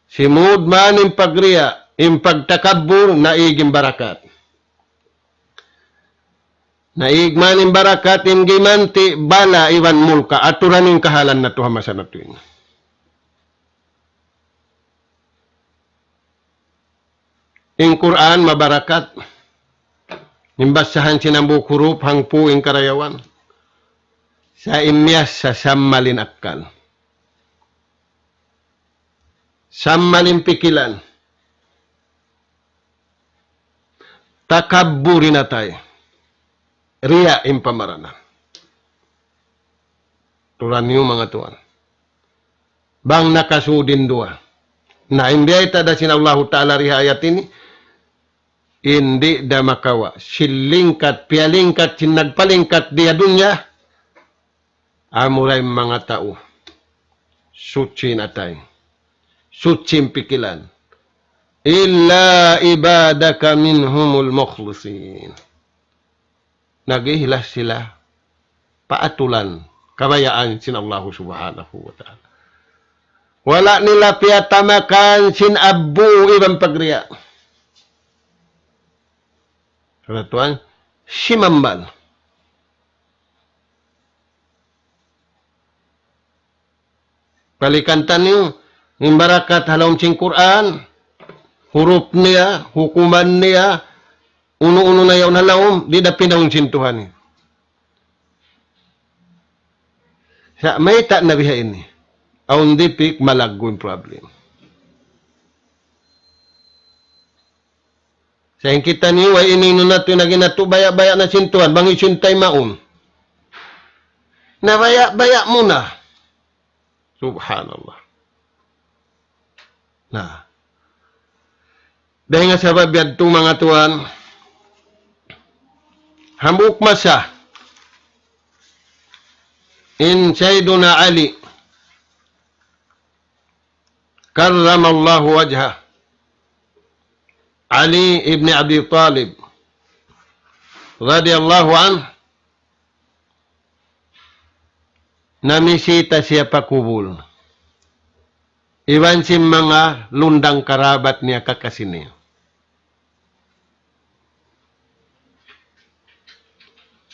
simud man yung pagriya, yung pagtakabur, naiging barakat. Naigman yung barakat, yung gimanti, bala, iwan mulka, aturan yung kahalan na to hamasa na to yun. Yung Quran, mabarakat. Imbasahan sinambu kurup, hangpu, yung karayawan. Sa imyas, sa sammalin akkal. Sammalin pikilan. Takabburin na tayo. Riya yung pamaranan. Turan niyo mga tuan. Bang nakasudin dua. Na hindi ay tada sinallahu ta'ala riha ayat ini. Hindi da makawa. Silingkat, pialingkat, sinagpalingkat dia dunya. Amuray mga tao. Suci na tayo. Suci pikilan. Illa ibadaka minhumul mukhlisin. Nagihilas sila. Paatulan. Kabayaan sinallahu subhanahu wa ta'ala. Wala nila piyatamakan sin abu ibang pagriya. Karatuan, simambal. Palikantan niyo, yung barakat halawang sing Quran, huruf niya, hukuman niya, uno-uno na yaw halawang, di na pinawang sintuhan niya. Sa may ta na biha ini. Aun dipik malaggo yung problem. Sa kita niyo, ay inino na ito na ginatubaya-baya na sintuan, bang isuntay maun. Nabaya-baya mo na. Subhanallah. Nah. Dahil nga sa babiyad itong mga tuwan, hamuk masa, in Sayyiduna Ali, karramallahu wajhah, Ali ibn Abi Talib, radiyallahu anhu, namisita siya pakubul. Iwan si mga lundang karabat niya kakasini.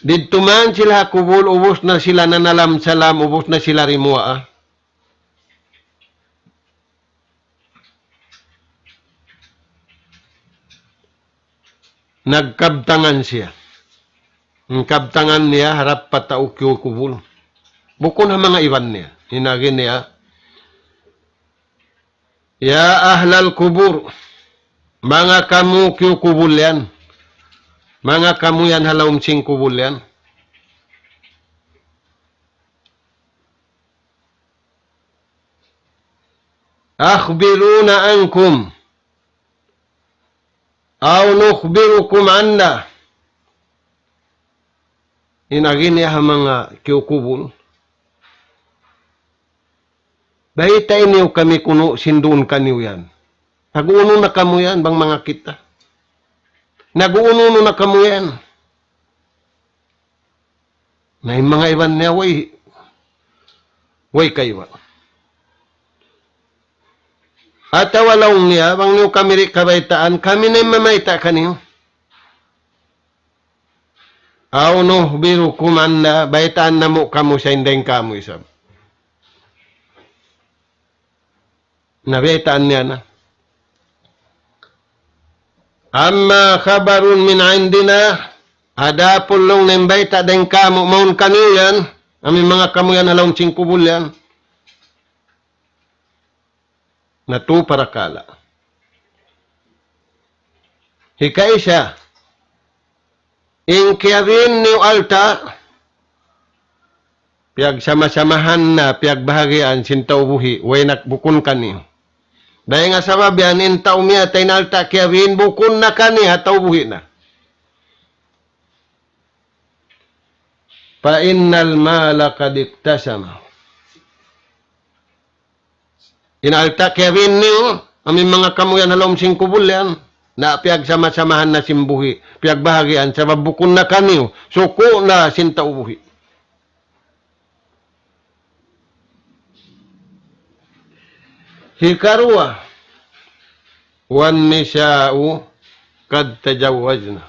Dito man sila kubul, ubos na sila nanalam salam, ubos na sila rimua. Nagkabtangan siya. Ang kabtangan niya, harap patauk yung kubul. Bukon ang mga iwan niya. Hinagin niya, ya ahlal kubur, mga kamu kyu kubul yan. Mga kamu yan halawm sing kubul yan. Akhbiruna ankum aw nukhbirukum anna. Hinagin niya ang mga kyu kubul. Bahita iniw kami kuno sindun kaniw yan. Nag-uuno na kamo yan, bang mga kita? Nag-uuno na kamo yan. Na yung mga iban niya, way kayo. At walaw niya, bang niyo kami kabaitaan, kami na yung mamaita kaniw. Aw no, biro kumanda, baitaan na mo kamo sa indeng kamo isab. Nabaitaan niya na. Amma khabarun min indina, ada pulong nembaita deng kamo maun kaniw yan, aming mga kamo yan halawng singkubul yan. Natu para kala. Hikai siya. In kiawin ni alta, piag sama-samahan na, piag bahagian, sintaw buhi, way nakbukon kaniyo. Dahil nga sa babian, in taumya, tayo na alta kiawin, bukon na kaniya, taw buhi na. Pa innal mala kadiktasama. Inalta kiawin niyo, aming mga kamuyan halom singkubul yan. Na piag sama-samahan na simbuhi, piag bahagian, sa babukon na kaniyo, suko na sinta ubuhi. Hikarwa, wan nisya'u kad tajawazna.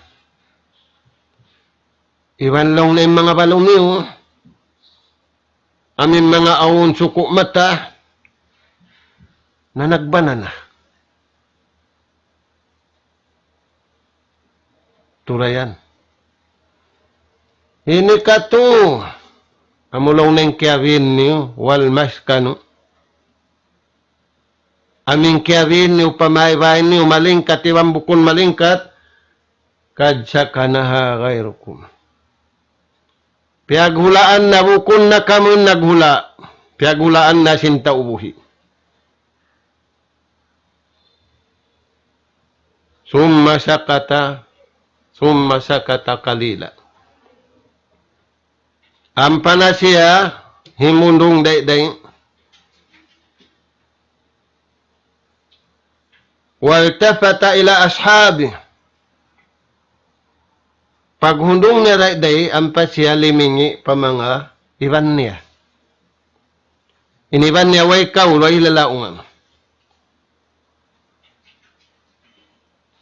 Iwan lang na yung mga balong niyo, aming mga awon suko mata, na nagbana na. Turayan. Ini kato. Amulong neng kiawin niyo, wal maskano. Aming kiawin niyo, pamaybayin niyo, malingkat, iwang bukon malingkat, kadsa kanaha gayrukum. Piaghulaan na bukon na kamo naghula. Piaghulaan na sinta ubuhi. Summa sakata kalila. Ampana siya, himundong day-day. Waltafata ila ashabi. Paghundong niya day-day, ampa siya limingi pa mga iban niya. Iniban niya, way kaw, way lalaungan.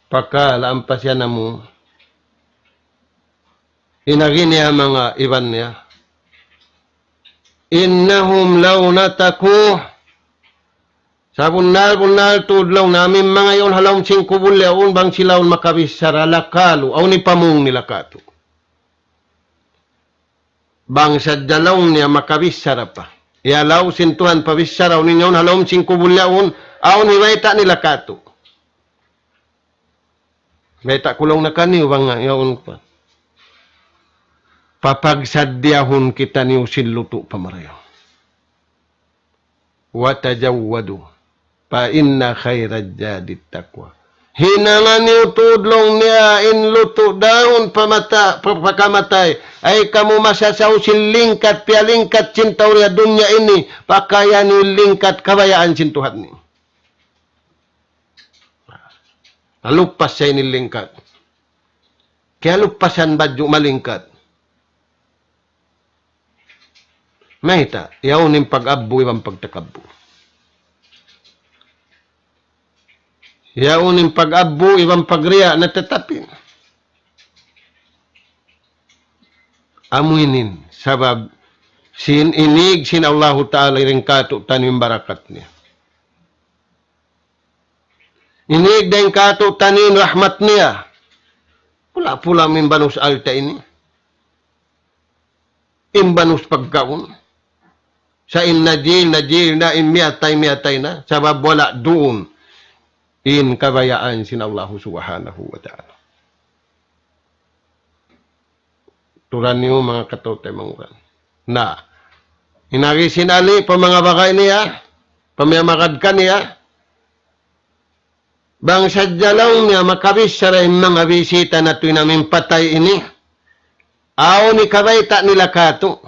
Pakala, ampa siya na mo. Inagin niya mga iban niya. Innahum law nataku. Sa bunal tudlaw namin mga yon halawng singkubul yaon bang silaon makabisara lakalu. Aw ni pamung nila kato. Bang sa dalaw niya makabisara pa. Ialaw sintuhan pabisara. Aw ninyon halawng singkubul yaon. Aw ni waita nila kato. May takulong na kaniyo bang nga yaon pa. Papagsadyahon kita niyo siluto pamarayo. Watajawwadu pa inna khairad jadid taqwa. Hinangan niyo tudlong niya inluto daon pakamatay ay kamu masasaw silingkat pialingkat cintaw niya dunya ini pakaya niyo lingkat kabayaan cintuhat ni. Alupas siya inilingkat. Kaya lupasan badyo malingkat. Mahita, yaunin pag-abbo ibang pagtakabbo. Yaunin pag-abbo ibang pagriya na tatapin. Amuinin, sabab inig sin Allah Ta'ala rin kato tanim barakat niya. Inig din kato tanim rahmat niya. Pula-pula mimbanus alta ini. Imbanus pagkaon. Sa najil na, miyatay na. Sabab wala doon. In kabayaan sin Allah subhanahu wa ta'ala. Turan niyo mga katote manguran. Na, inagi sinali pa mga bagay niya, pamayamakad ka niya, bang sadya lang niya makabis sa rin mga bisita na ito namin patay ini. Aw ni kabayta nila kato.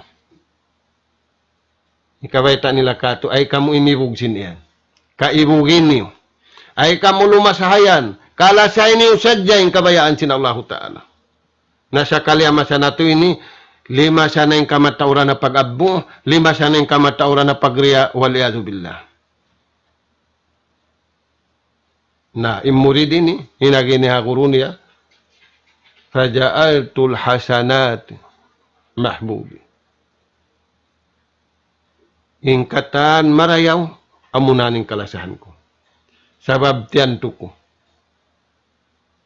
Ni kabayta nila kato ay kamu inibugsin iyan. Kaibugin niyo. Ay kamu lumasahayan. Kalasay niyo sadya yung kabayaan sin Allah Ta'ala. Nasa kalyamasan na ito ini, 5 sana yung kamatauran na pag-abbo, 5 sana yung kamatauran na pagriya, waliyadu billah. Na imurid ini, hinagini hakuruniya, faja'altul hasanat mahbubi. Ingkatan marayaw, amunaning kalasahan ko. Sabab tiyanto ko.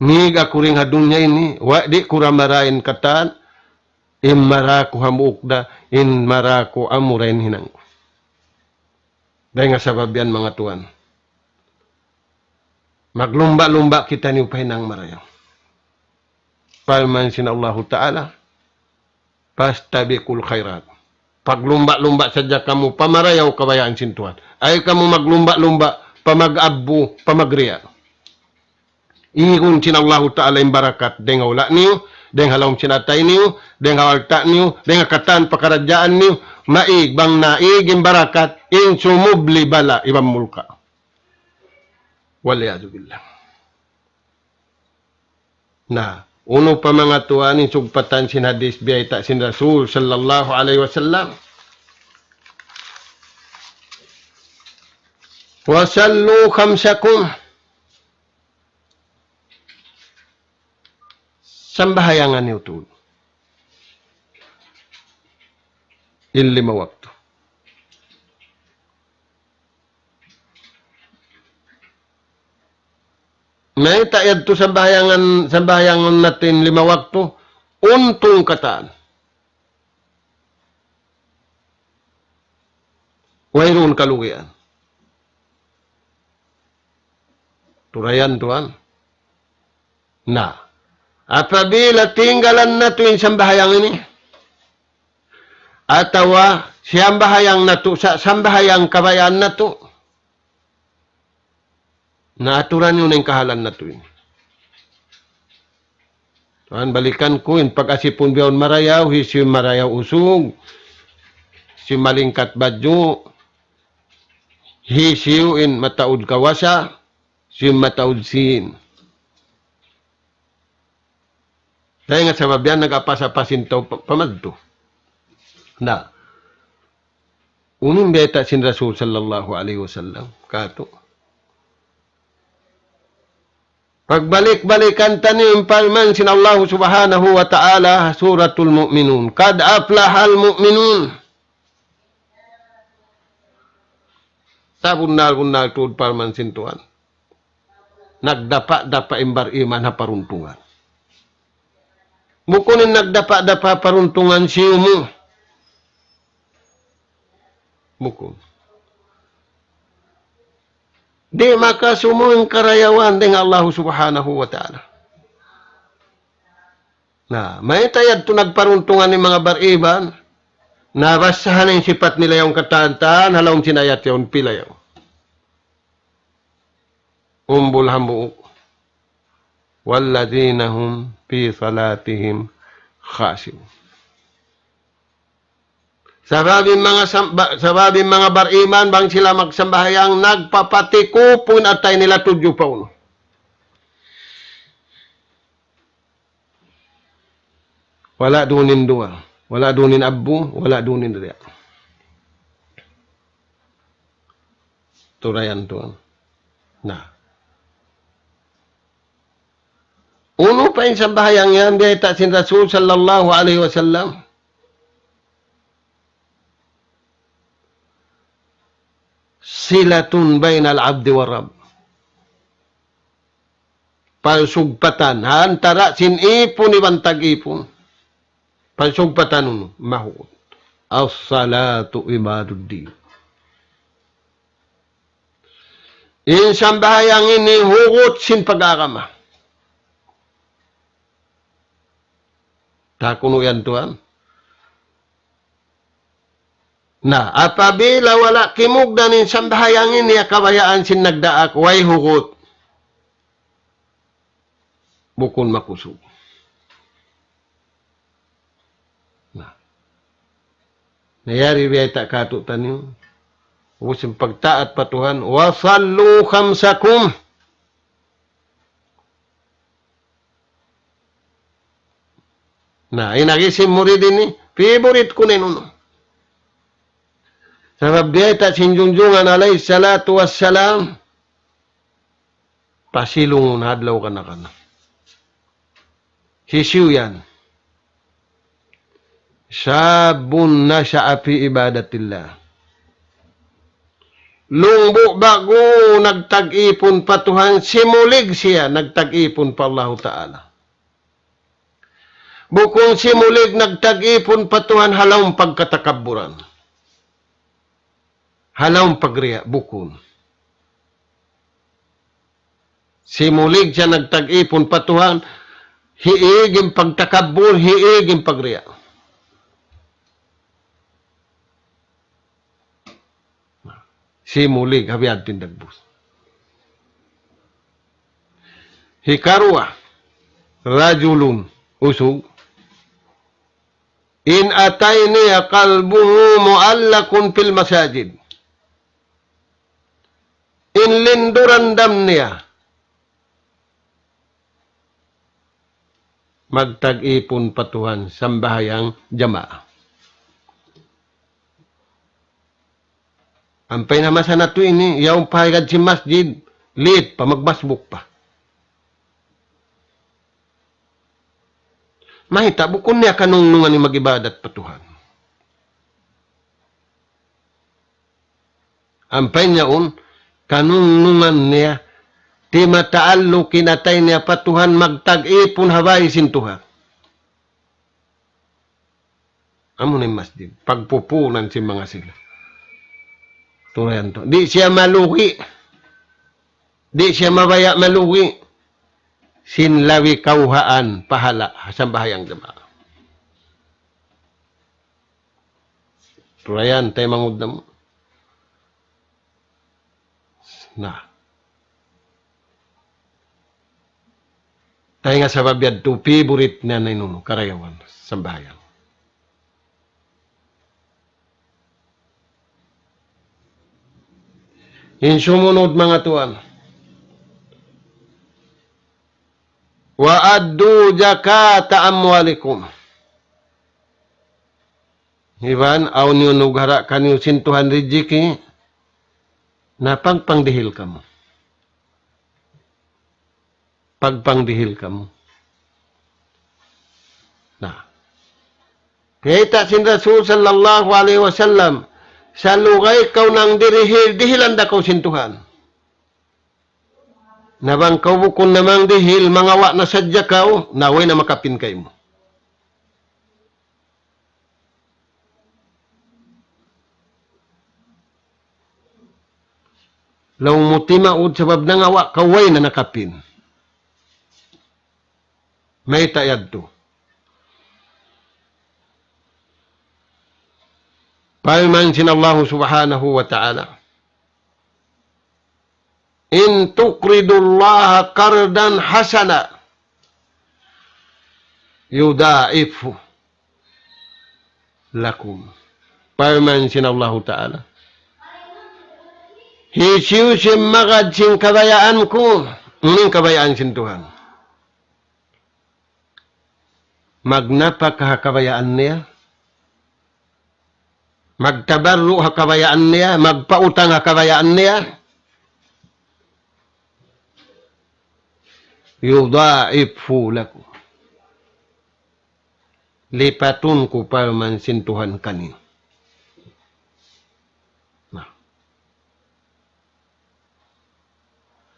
Nig ako rin hadunya ini, di kuramarain katan, imara ko hamukda, inmara ko amurain hinang ko. Dahil nga sabab yan mga tuan. Maglumba-lumba kita ni upay ng marayaw. Palman sin Allah Ta'ala, pastabikul khairat. Paglumba-lumba sadya kamu, pamarayaw kabayaan sintuan. Ay kamu maglumba-lumba, pamag-abbo, pamagriya. Ihun sin Allah Ta'ala yung barakat, deng wala niyo, deng halawang sinatay niyo, deng hawalta niyo, deng katan pakaradyaan niyo, maig, bang naig yung barakat, in sumubli bala, ibang mulka. Waliyadu billah. Na, uno pa mga tuwanin sugpatan sin hadis biyayta sin Rasul sallallahu alaihi wasallam. Wasallu khamsakum. Sambahayangan niyo ito. 5 waktu. May tayad to sambahayangan natin 5 waktu, untong kataan. Wayroon kalugian. Turayan tuan. Na, apabila tinggalan na ito yung sambahayang ini, atawa siyang bahayang na ito, sa sambahayang kabayaan na ito, naaturan yun ang kahalan na ito. Tuan, balikan ko yun. Pag-asipon biyaw marayaw, si marayaw usog, si malingkat badyo, hisiw in mataud kawasa, si mataud sin. Dahil nga sa babyan, nag-apasa-pasintaw pamadto. Na, uning beta sin Rasul sallallahu alaihi wasallam, kato. Pagbalik-balikan tanim palman sin Allah subhanahu wa ta'ala suratul mu'minun. Kad aflahal mu'minun. Sabunal-bunal tuod palman sin Tuhan. Nagdapa-dapa imbar iman ha paruntungan. Bukunin nagdapa-dapa paruntungan siyo mo. Bukun. Di makasumong karayawan dengan Allah subhanahu wa ta'ala. Na, may tayad to nagparuntungan ni mga bariban, nabasahan yung sipat nila yung kataan-taan, halawang sinayat yung pila yung. Umbul hamu, walladina hum fi salatihim khashi'un. Sababing mga bariman, bang sila magsambahayang nagpapatikupon at tayo nila tudyo pa uno. Wala dunin dua. Wala dunin abu, wala dunin riya. Turayan to. Nah. Uno pa yung sambahayang yan, biya sin Rasul sallallahu alaihi wasallam. Silatun bainal abdi wa rabb. Pagsugpatan, antara sinipon ibang tag-ipon. Pagsugpatan nun, mahukot. As-salatu ibaduddin. Insang bahayang ini, hukot sin pag-akama. Takuno yan tuan. Na, apabila wala kimugdan insang bahayang ini, kabayaan sin nagdaak, way hukot. Bukon makusog. Nayari biya tak katutan yun. Usim pagtaat patuhan. Wasallu khamsakum. Na, inagisim muridin ni. Favorite ko ninuno. Sabab biya tak sinjunjungan alayhi salatu wassalam. Pasilungun hadlaw ka na ka na. Sisiw yan. Sabun nasya'a fi ibadatillah. Lungbo bago nagtag-ipon pa Tuhan, simulig siya nagtag-ipon pa Allah Ta'ala. Bukong simulig nagtag-ipon pa Tuhan, halawang pagkatakaburan. Halawang pagriya, bukon. Simulig siya nagtag-ipon pa Tuhan, hiiging pagtakabur, hiiging pagriya. Simulig, habiyad tindagbus. Hikarwa, rajulun, usug. In atayni qalbuhu mu'allakun fil masajid. In lindurandam niya. Magtag-ipon patuhan sambahayang jamaah. Ampay naman sa nato ini, yaong pahigad si masjid, lit pa, magmasbuk pa. Mahita, bukon niya kanungnungan ni mag-ibadat patuhan. Ampay niya kanungnungan niya, di mataallo kinatay niya patuhan, magtag-ipon habay sintuha. Amo na yung masjid, pagpupunan si mga sila. Turayan to. Di siya malugi. Di siya mabaya malugi. Sinlawi kauhaan pahala sa bahayang jamaah. Turayan, tayo mangudna mo. Na. Tayo nga sa babiyad to, favorite na inuno, karayawan sa bahayang. In sumunod mga tuan. Wa addu zakata amwalikum. Iban, aw niyo nugara kanyo sintuhan rijiki, na pagpangdihil ka mo. Pagpangdihil ka mo. Na. Kaya sin Rasul sallallahu alaihi wasallam, sa lugay kau nang dirihil, dihilan da kau sintuhan. Nabang kau bukon namang dihil, mga wa na sadya kau, naway na makapin kayo mo. Law mo timaod sabab na nga wa kaway na nakapin. May tayad to. Paman sin Allah subhanahu wa ta'ala. In tuqridullaha qardan hasana yudaifu lakum. Paman sin Allah ta'ala. Hisiu sin magad sin kabayaan ko. Uning kabayaan sin Tuhan. Magnapa kahakabayaan niya. Magtabarru hakabayaan niya. Magpautang hakabayaan niya. Yudaifu lakum. Lipatun ko para mansintuhan kanin.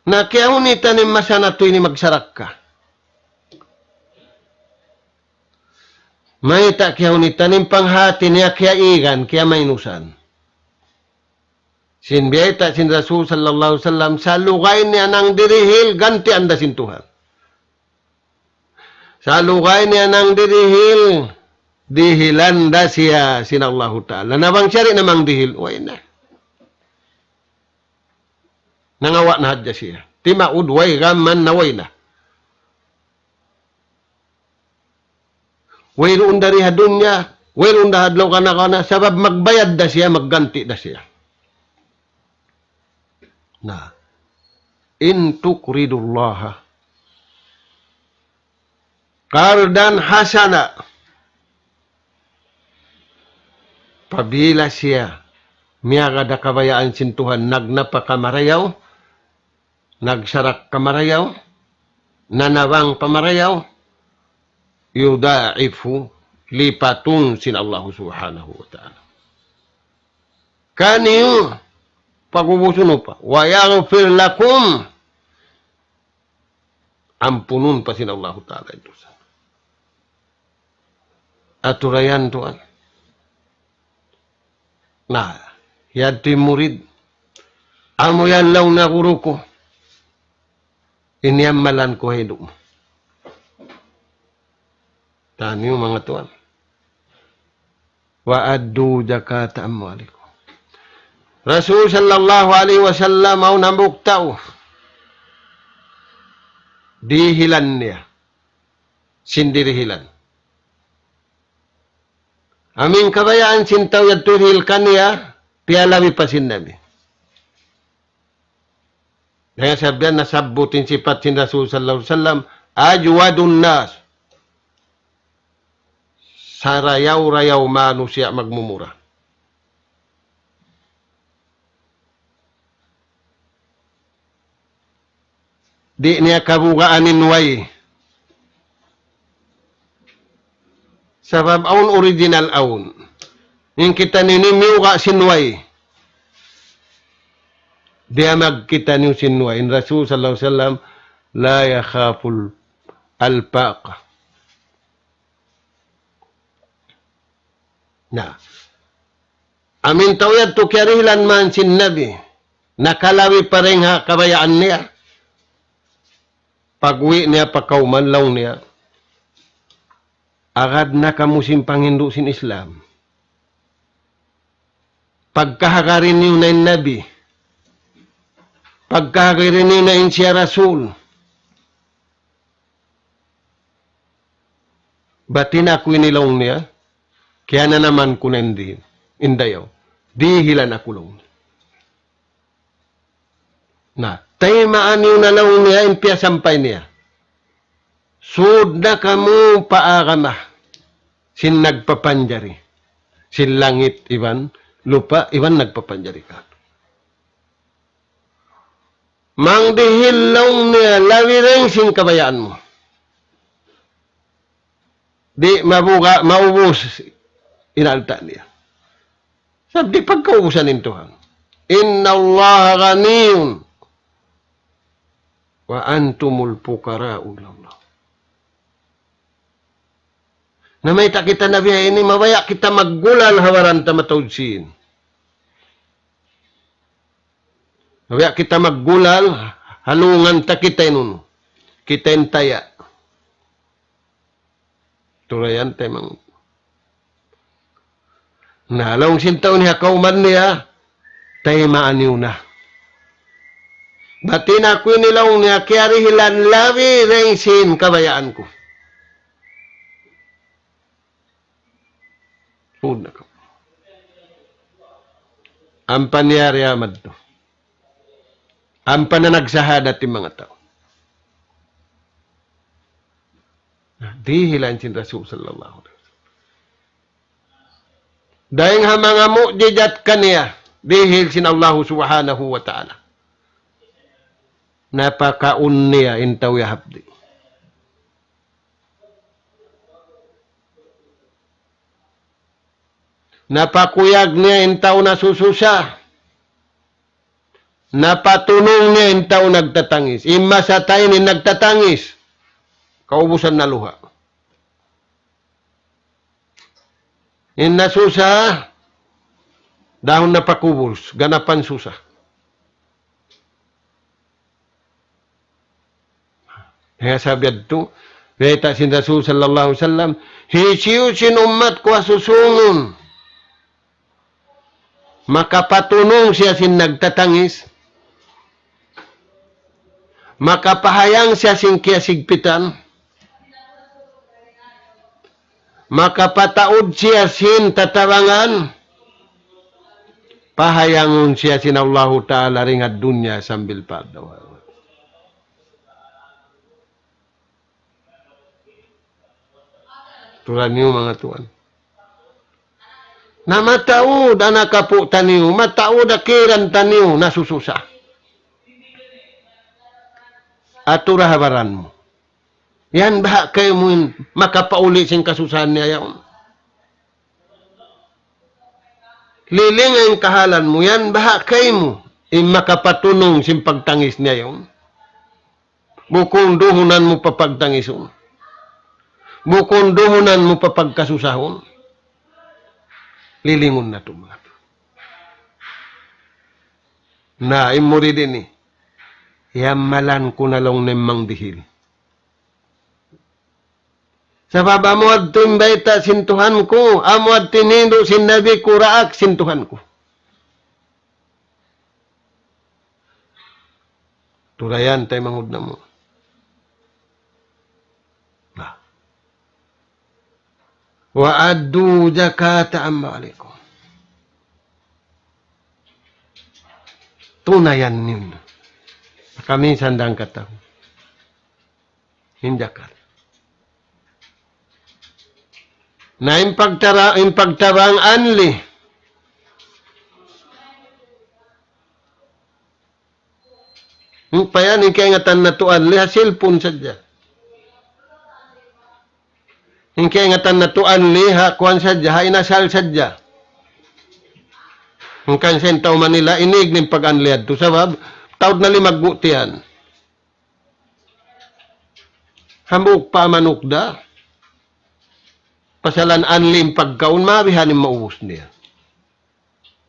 Na kaya unitan ni masana to ini magsarak ka. May ta kaya unitan ni panghati niya kaya igan, kaya mainusan. Sinbiyata sin Rasul sallallahu alaihi wasallam sa lugay niya ng dirihil, ganti anda sintuhan. Sa lugay niya ng dirihil, dihilanda siya sinallahu ta'ala. Nabang siyari namang dihil, way na. Nangawa na hadya siya. Timaud, way gaman na way na. Way roon dari hadun niya, way roon da hadlaw ka na, sabab magbayad da siya, magganti da siya. Na, in tuqridullaha qardan hasana. Pabila siya, miyaga da kabayaan sintuhan, nagnapa kamarayaw, nagsarak kamarayaw, nanawang pamarayaw, yudaifu, lipatun sin Allah subhanahu wa ta'ala. Kaniyo, pagubusuno pa, wa yaghfir lakum, ampunun pa sin Allah ta'ala ito. Aturayan tuan. Nah, yati murid. Amo yan law na guru ko. Inyamalan ko hidup mo. Tani yung mga tuan. Wa addu zakata amwalikum. Rasul sallallahu alaihi wasallam au nambuktaw. Dihilan niya. Sindirihilan. Aming kabayaan sintaw yat turil kaniya, piyalawi pa sinnabi. Dahil sabihan na sabutin sifat sin Rasul sallallahu alaihi wasallam, ajwadun nas. Sarayaw-rayaw manusia magmumura. Di niya kabugaanin way. Sabab aun original aun. Yung kita ninimiw ka sinway. Dia magkita niyo sinway. In Rasul sallallahu alaihi wasallam, la yakhaful alpaqa. Na. Amin tawad to karilan man sin Nabi. Nakalawi pa rin ha kabayaan niya. Pagwi niya pagkauman law niya. Agad na kamusim Pangindo sin Islam. Pagkahagarin niyo na yung Nabi. Pagkahagarin niyo na yung siya Rasul. Batin ako inilaw niya. Kaya na naman ko na hindi. Indayaw. Dihilan ako lang. Na, taymaan niyo na lang niya, impiya sampay niya. Sud na kamu paagama. Sin nagpapanjari. Sin langit, iban. Lupa, iban nagpapanjari ka. Mang dihilong niya, lawi rin sin kabayaan mo. Di mabuga, maubos. Inalta niya. Sabi, pagkaubusan ng Tuhan. Inna Allah ghaniyun. Wa antumul fukara'u ilallah. Na may takita na biya ini, mabaya kita maggulal hawaran ta matawdsin. Mabaya kita maggulal, halungan ta kita nun. Kita intaya. Turayan temang. Nalong sintaw niya kauman niya, tayo maaniw na. Batin ako nilaw niya, kiyari hilan labi ring sin kabayaan ko. Una ko. Ang pangyari amad to. Ang pananagsahad at mga tao. Di hilan sin Rasul sallallahu alaihi wasallam. Dahil nga mga mu'jizat kaniya, dihil sin Allah subhanahu wa ta'ala. Napakaun niya intaw yahabdi. Napakuyag niya intaw na sususa. Napatunong niya intaw nagtatangis. Ima sa tayo ni nagtatangis. Kaubusan na luha. Inna susa, dahon na pakubos, ganapan susa. Kaya sabi ito, kaya sin Rasul sallallahu alaihi wasallam, hisiyo sin umat ko asusungon. Makapatunong siya sin nagtatangis. Makapahayang siya sin kiyasigpitan. Makapataod siya sin tatabangan. Pahayangon siya sin Allah Ta'ala ring at dunya sambil padaw. Tulad niyo mga tuan. Na mataod anak kapo taniyo, mataod akiran taniyo, nasususa. Atura habaran mo. Yan ba kayo mo makapauli sin kasusahan niya yaon? Liling ang kahalan mo, yan ba kayo mo makapatunong sin pagtangis niya yaon? Bukong duhunan mo papagtangison. Bukong duhunan mo papagkasusahon. Lilingon na ito mga ito. Na imuri din eh. Yamalan ko na lang nemang dihil. Sa baba mo at tumbayta sintuhan ko. Amo at tinindo sinabi ko raak sintuhan ko. Turayan tayo mangod na mo. Wa'addu zakata amwalikum. Tunayan ninyo. Kami sandang kataw. Hinjakar. Na impagtarang anli. Yung payan, ingkayangatan na to anli, hasilpon sadya. Ingkayangatan na to anli, hakuan sadya, hainasal sadya. Ang kansentaw Manila, inig ng pag-anliad to. Sabab, taod na limagmutian. Hambuk pa manukda. Pasalan anlim pagkaun, mabihanin maubos niya.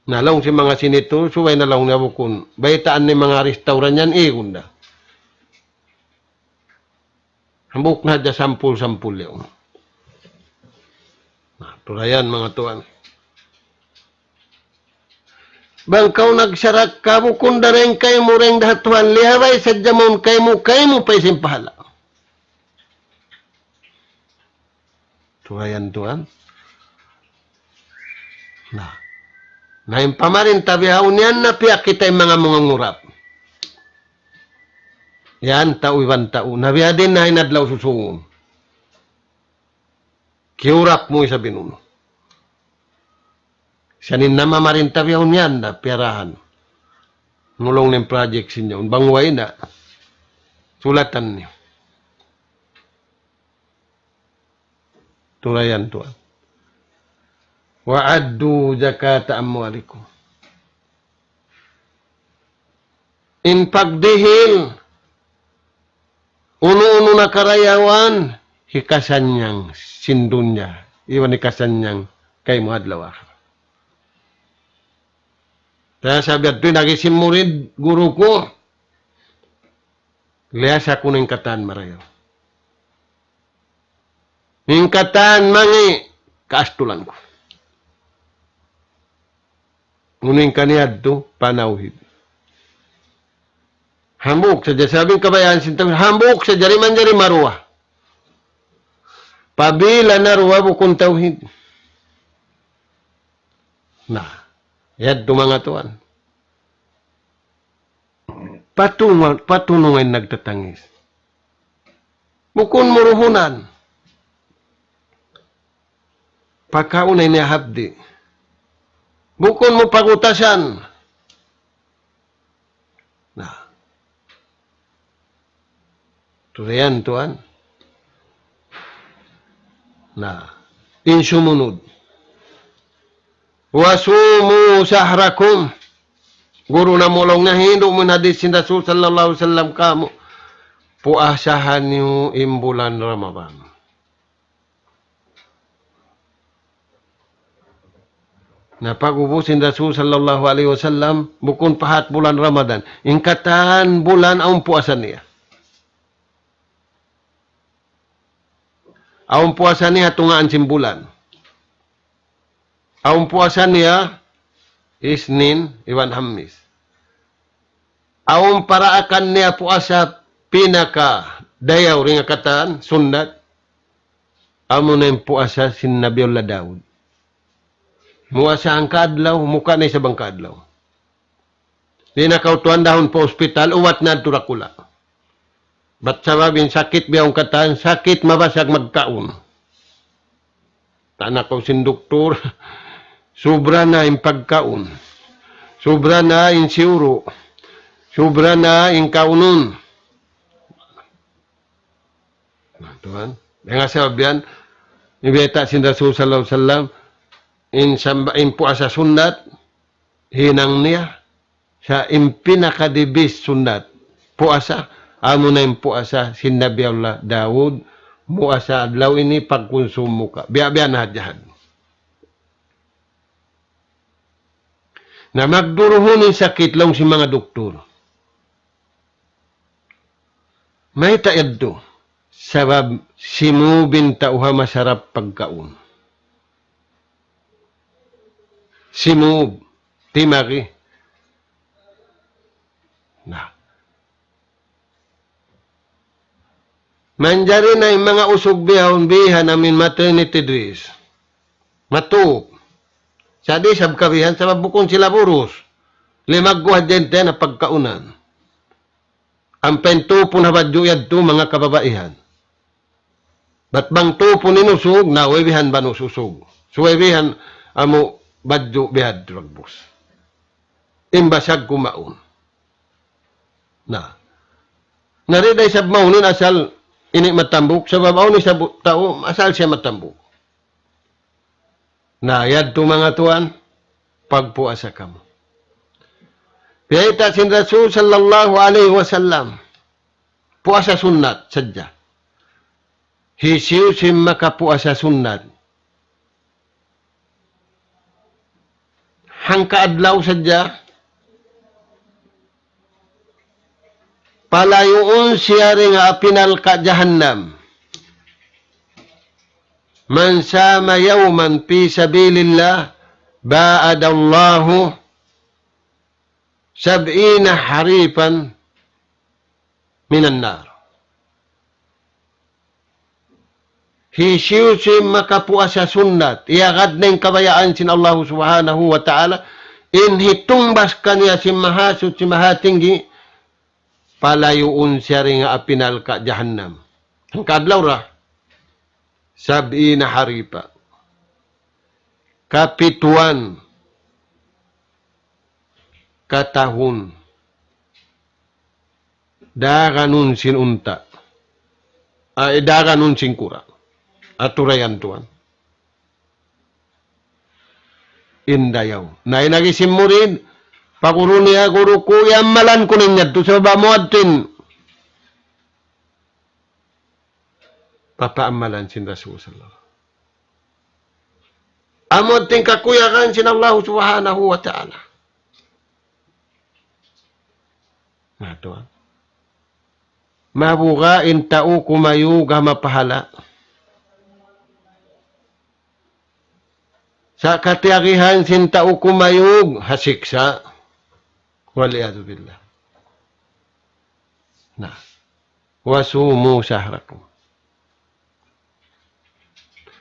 Nalaw si mga sinito, suway na lang niya bukun. Baitaan ni mga restauran yan, iyon na. Hambuk na dya sampul-sampul yun. Tulayan mga tuan. Bangkaw nagsarak ka, bukun da rin kayo mo rin dahatuan, lihabay sa jamon kayo mo pa isin pahala. Tulayan tuan. Na yung pamarin tabihaw niyan na piyak kita yung mga ngurap. Yan, iwan tao. Nabiya din na hinadlaw susungon. Kiurap mo isa binuno. Siyanin na mamarin tabihaw niyan na piyarahan. Ngulong ng project sinyo. Bangway na. Sulatan niyo. Tulayan tuan. Wa'addu zakata amwalikum. In pagdihil, uno-uno na karayawan, hikasan niyang sindunya. Iwan hikasan niyang kay muhadlaw. Kaya sabi at ito, nagisimurid guru ko, lihas ako ng katan marayo. Ng katan mangi, kaastulan ko. Nguning kaniyad to, panawhid. Hambuk saja. Sabing kabayaan sintang, hambuk saja. Riman jari marwah. Pabila narwa bukun tauhid. Nah, yad to mga tuan. Patunungan nagtatangis. Bukun muruhunan. Pagkaunay niya habdi. Bukun mo pagutasan. Nah. Turiyan tuan. Nah. Insumunod. Wasumu sahrakum. Guru na mulong na hindo mo na din sin Rasul sallallahu alaihi wasallam kamo. Puasahan niyo imbulan Ramadan. Napagubusin Rasul sallallahu alaihi wasallam bukun pahat bulan Ramadan. Ingkatan bulan ang puasa niya. Ang puasa niya tungaan simbulan. Ang puasa niya Isnin, Iwan Hamis. Ang paraakan niya puasa pinaka dayaw ring kataan, sundat. Amo na yung puasa sin Nabiullah Daud. Muasa ang kadlaw, muka na sa bang kadlaw. Di na kautuan dahon po ospital, uwat na turakula. Ba't sababin sakit biyong kataan, sakit mabasag magkaon. Tanak ko sin doktor, sobra na yung pagkaon. Sobra na yung siuro. Sobra na yung kaunon. Tuhan, dengan sabihan, ibeta sin Rasul sallallahu alaihi wasallam, in puasa sunat, hinang niya, sa impinakadibis sunat, puasa, amo na yung puasa, sin Nabiullah Daud, muasa adlaw ini pagkonsumo ka. Biya-biya na hadyahan. Na magduruhon yung sakit lang si mga doktor. May taad to. Sabab simubin tauha masarap pagkaon. Simub. Timaki. Nah. Manjari na yung mga usog bihon namin maternity dress. Matup. Sadi sab kabihan sabab bukon sila burus. Limagguhad dente na pagkaunan. Ang pentupo na badjuyad to mga kababaihan. Ba't bang tupo ninusog na webihan ba nususog? So webihan amo badjo bihad dragbos. Imbasag kumaon. Na. Nariday sab maunin asal ini matambuk sabab ni sa tao asal siya matambuk. Na yad to mga tuan pagpuasa kamo. Piyata sin Rasul sallallahu alaihi wasallam puasa sunnat sadya. Hisiw sim makapuasa sunnat. Hangka adlaw sadya palayuon siya rin nga apinal ka jahannam. Man sama yawman fi sabilillah ba'adallahu sab'ina harifan minan nar. Hisiusim makapuasa sunnat. Iagad na yung kabayaan sin Allah subhanahu wa ta'ala. Inhitumbas kanya si mahasut si mahatinggi palayuon siya rin nga apinal ka jahannam. Ang kadlaw ra. Sab'ina haripa. Kapituan. Katahun. Daganun sinunta. Daganun singkura. Aturayan tuan. Indayaw. Na inagisim mo rin. Pakuro niya guru ko yamalan ko niya. To sa bamuatin. Papaamalan sin Rasul sallallahu. Amod ting kakuyakan sin Allah subhanahu wa ta'ala. Nah, tuan. Mabugain tao kumayuga mapahala. Sa katiyakihan sintao kumayog, hasiksa. Waliyadu billah. Na. Wasumu sahrakum.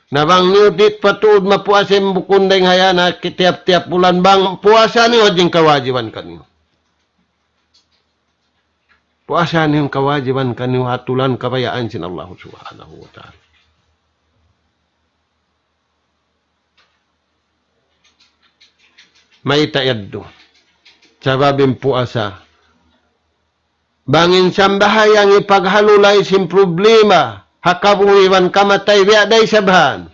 Nabang niutit patuod mapuasim bukunday hayana tiap-tiap bulan bang puasa niyo ding kawajiban kanyo. Puasa niyo kawajiban kanyo hatulan kabayaan sin Allah Subhanahu wa ta'ala. May tayaddo. Sababing puasa. Bangin sambahayang ipaghalulay sin problema. Hakabuhiwan kamatay biaday sabhan.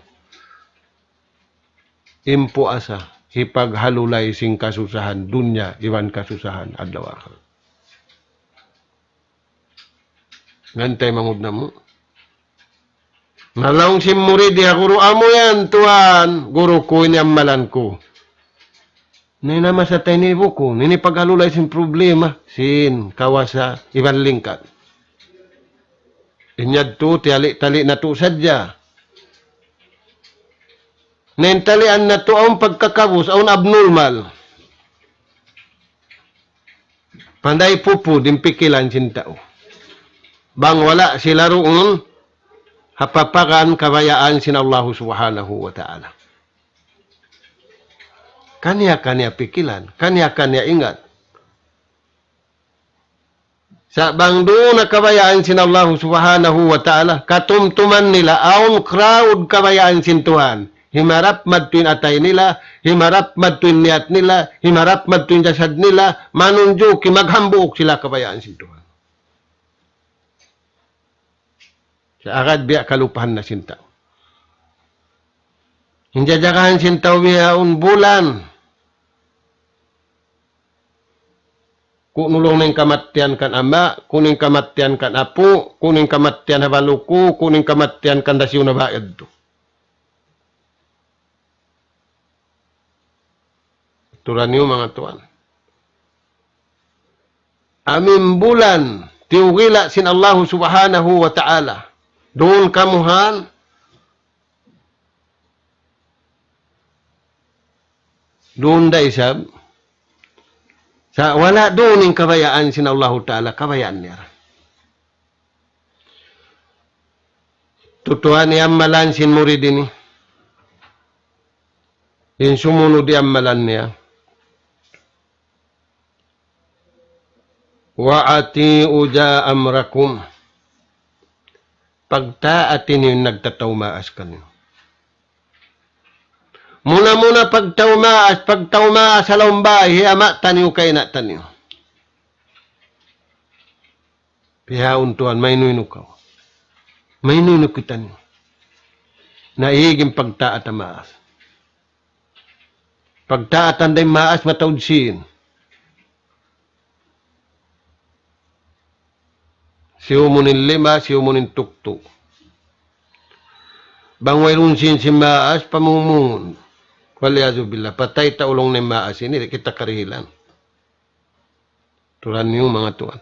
Impuasa. Ipaghalulay sing kasusahan. Dunya iwan kasusahan. Adlaw akal. Ngantay mangud na mo. Nalaong si murid ya guru amo yan tuan. Guru ko inyamalan ko. Nina masatay ni buko. Nini paghalulay sin problema. Sin kawasa iban lingkat. Inyad to tali na to sadya. Nentalian na to ang pagkakabus. Ang abnormal. Panday pupu dimpikilan sin tao. Bang wala sila roon hapapakan kabayaan sin Allah Subhanahu wa ta'ala. Kanya-kanya pikilan, kanya-kanya ingat. Sa bang doon na kabayaan sin Allah Subhanahu wa ta'ala, katumtuman nila, aon crowd kabayaan sin Tuhan. Himarap madtuin atay nila, himarap madtuin niat nila, himarap madtuin jasad nila, manunjo kimaghambuk sila kabayaan sin Tuhan. Sa agad biya kalupahan na sinta. Hinjajakahan sintaw biyaon bulan. Kunulong ng kamatian kan ama, kuning kamatian kan apo, kuning kamatian habaluku, kuning kamatian kan dasyo na bayad to. Turan niyo mga tuan. Amin bulan, tiugila sin Allah Subhanahu wa ta'ala. Doon kamuhan, doon da isab, sa wala doon yung kabayaan sin Allah Ta'ala, kabayaan niya. Tutuhan niya malan sin murid ini. Yung sumunod niya malan niya. Wa'ati uja amrakum. Pagtaatin yung nagtatawmaas kanyo. Muna-muna pagtawmaas sa laumbay, hiyama tanyo kay na tanyo. Pihaon tuan, may nuyno ka. May nuyno kita nyo. Naihiging pagtaat ang maas. Pagtaatan day maas matawdsin. Siumunin lima, siumunin tukto. Bangwayrun sin si maas, pamumungon. Waliyazu billah, patay taulong na maas, ini kita karihilan. Turan niyo mga tuan.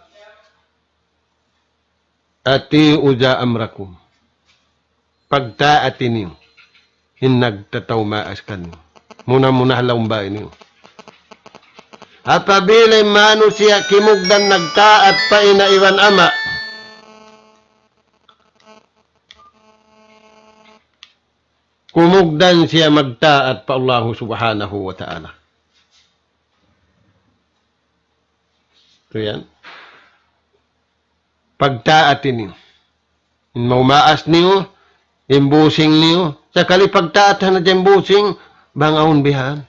Ati uja amrakum. Pagtaatin niyo, hinagtataw maas kanyo. Muna-muna halaumbay niyo. Apabila manusia kimugdan nagtaat pa inaiwan ama, kumugdan siya magtaat pa Allah Subhanahu wa ta'ala. Ito yan. Pagtaatin niyo. Maumaas niyo, imbusing niyo. Sa kalipagtaatan na dyan busing, bangaon bihan.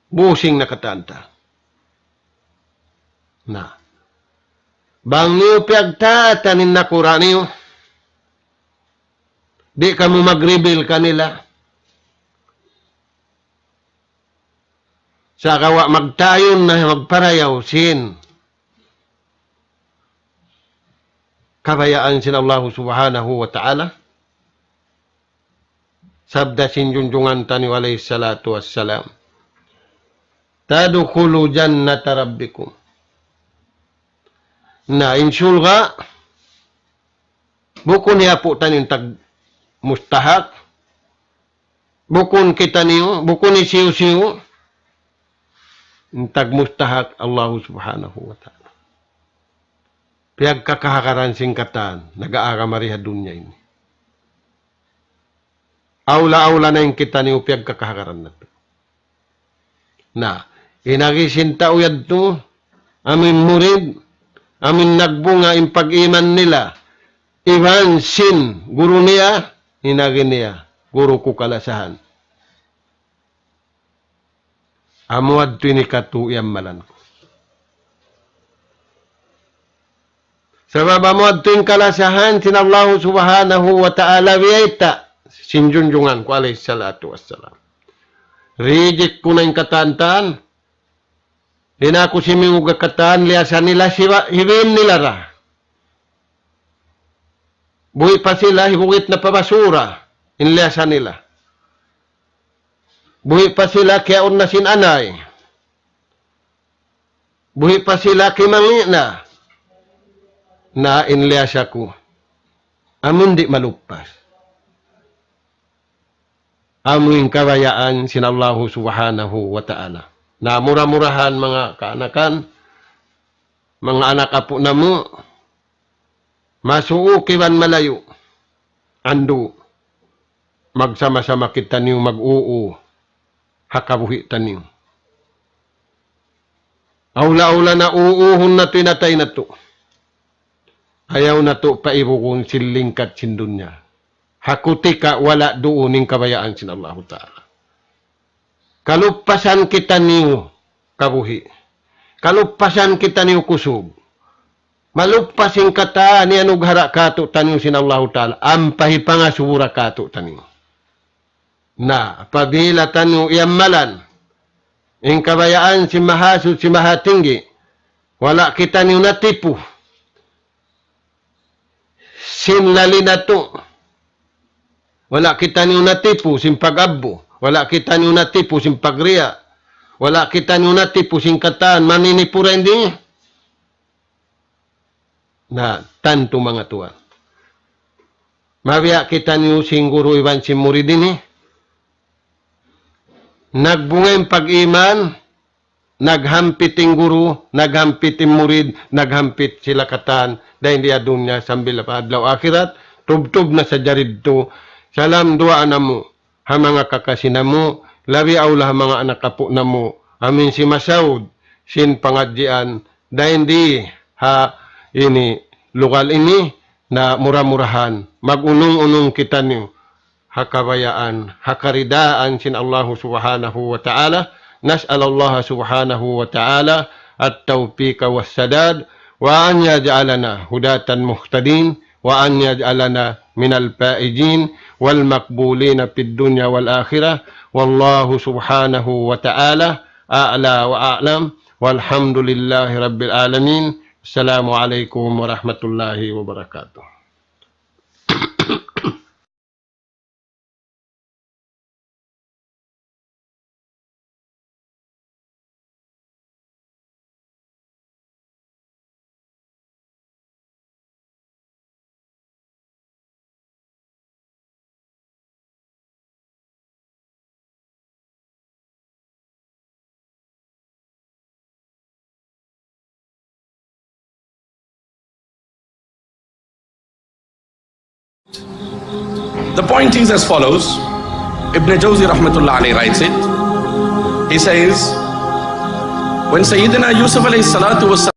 Busing nakatanta. Na. Bang niyo piyagtaatanin na kura niyo. Di ka mo mag-reveal kanila. Sa kawa magtayon na magparayaw sin. Kabayaan sin Allah Subhanahu wa ta'ala. Sabda sin junjungan tani alayhi salatu wassalam. Tadukulu jannata rabbikum. Na insulga, buko niya po tanin mustahak, bukon kita niyo, bukon ni siyo-siyo, intag mustahak Allah subhanahu wa ta'ala. Piyag kakahakaran singkatan, nag-aara mariha dunya ini. Aula-aula na yung kita niyo piyag kakahakaran na to. Na, inagisinta uyad to, amin murid, amin nagbunga yung pag-iman nila, Ivan sin, guru niya, hinagin niya, guru ko kalasahan. Amuad tinikatu yammalan ko. Sabab amuad tuing kalasahan, sinallahu subhanahu wa ta'ala wiyaita, sinjunjungan ko alayhi salatu wassalam. Reject ko na yung katantan, di na ako simingog kataan, liyasan nila, hiwin nila ra. Buhi pa sila, hibugit na pabasura, inliyasan nila. Buhi pa sila, kaya na sinanay. Buhi pa sila, kimangi na inliyasa ko. Amun di malupas. Amun kabayaan sinallahu subhanahu wa ta'ala. Na murah-murahan mga kaanakan, mga anak apo na mo, masuukiwan malayo, ando, magsama-sama kita niyo mag-uu, hakabuhi taniyo. Aula-aula na uuhon na tinatay na to. Ayaw na to paibukon silingkat sindunya. Hakuti ka wala doon ng kabayaan sinallahu ta'ala. Kalupasan kita niyo kabuhi. Kalupasan kita niyo kusog. Malupasin kata ni anug hara kato taniyo sinallahu ta'ala. Ampahi pangasura kato taniyo. Na pabila taniyo iyammalan. Ing kabayaan si mahasud si mahatinggi. Wala kita niyo natipu. Sinlali na to. Wala kita niyo natipu sin pag-abbo. Wala kita niyo natipu sin pagriya. Wala kita niyo natipu sin kataan. Maninipura hindi. Na tanto mga tuwan. Mabiya kita niyo sin guru Ivan sin muridin nagbungay pag-iman, naghampiting guru, naghampiting murid, naghampit sila katan, dahil di adun niya sambil pa adlaw akhirat, tub-tub na sa jarid to, salam dua na mo, ha mga kakasina mo, labi aula mga anak kapo na mo, amin si Masaud, sin pangadjian, dahil di ha ini, lokal ini, na murah-murahan, mag-unong-unong kita niyo, hakabayaan, hakaridaan sin Allah subhanahu wa ta'ala. Nas'al Allah subhanahu wa ta'ala at-tawfiq was-sadad wa an yaj'alana hudatan muhtadin wa an yaj'alana minal faizin wal maqbulin fid dunya wal akhirah. Wallahu subhanahu wa ta'ala a'la wa a'lam walhamdulillahi rabbil alamin. Assalamualaikum warahmatullahi wabarakatuh. The point is as follows. Ibn Jawzi rahmatullah alayhi writes it. He says, when Sayyidina Yusuf alayhi salatu was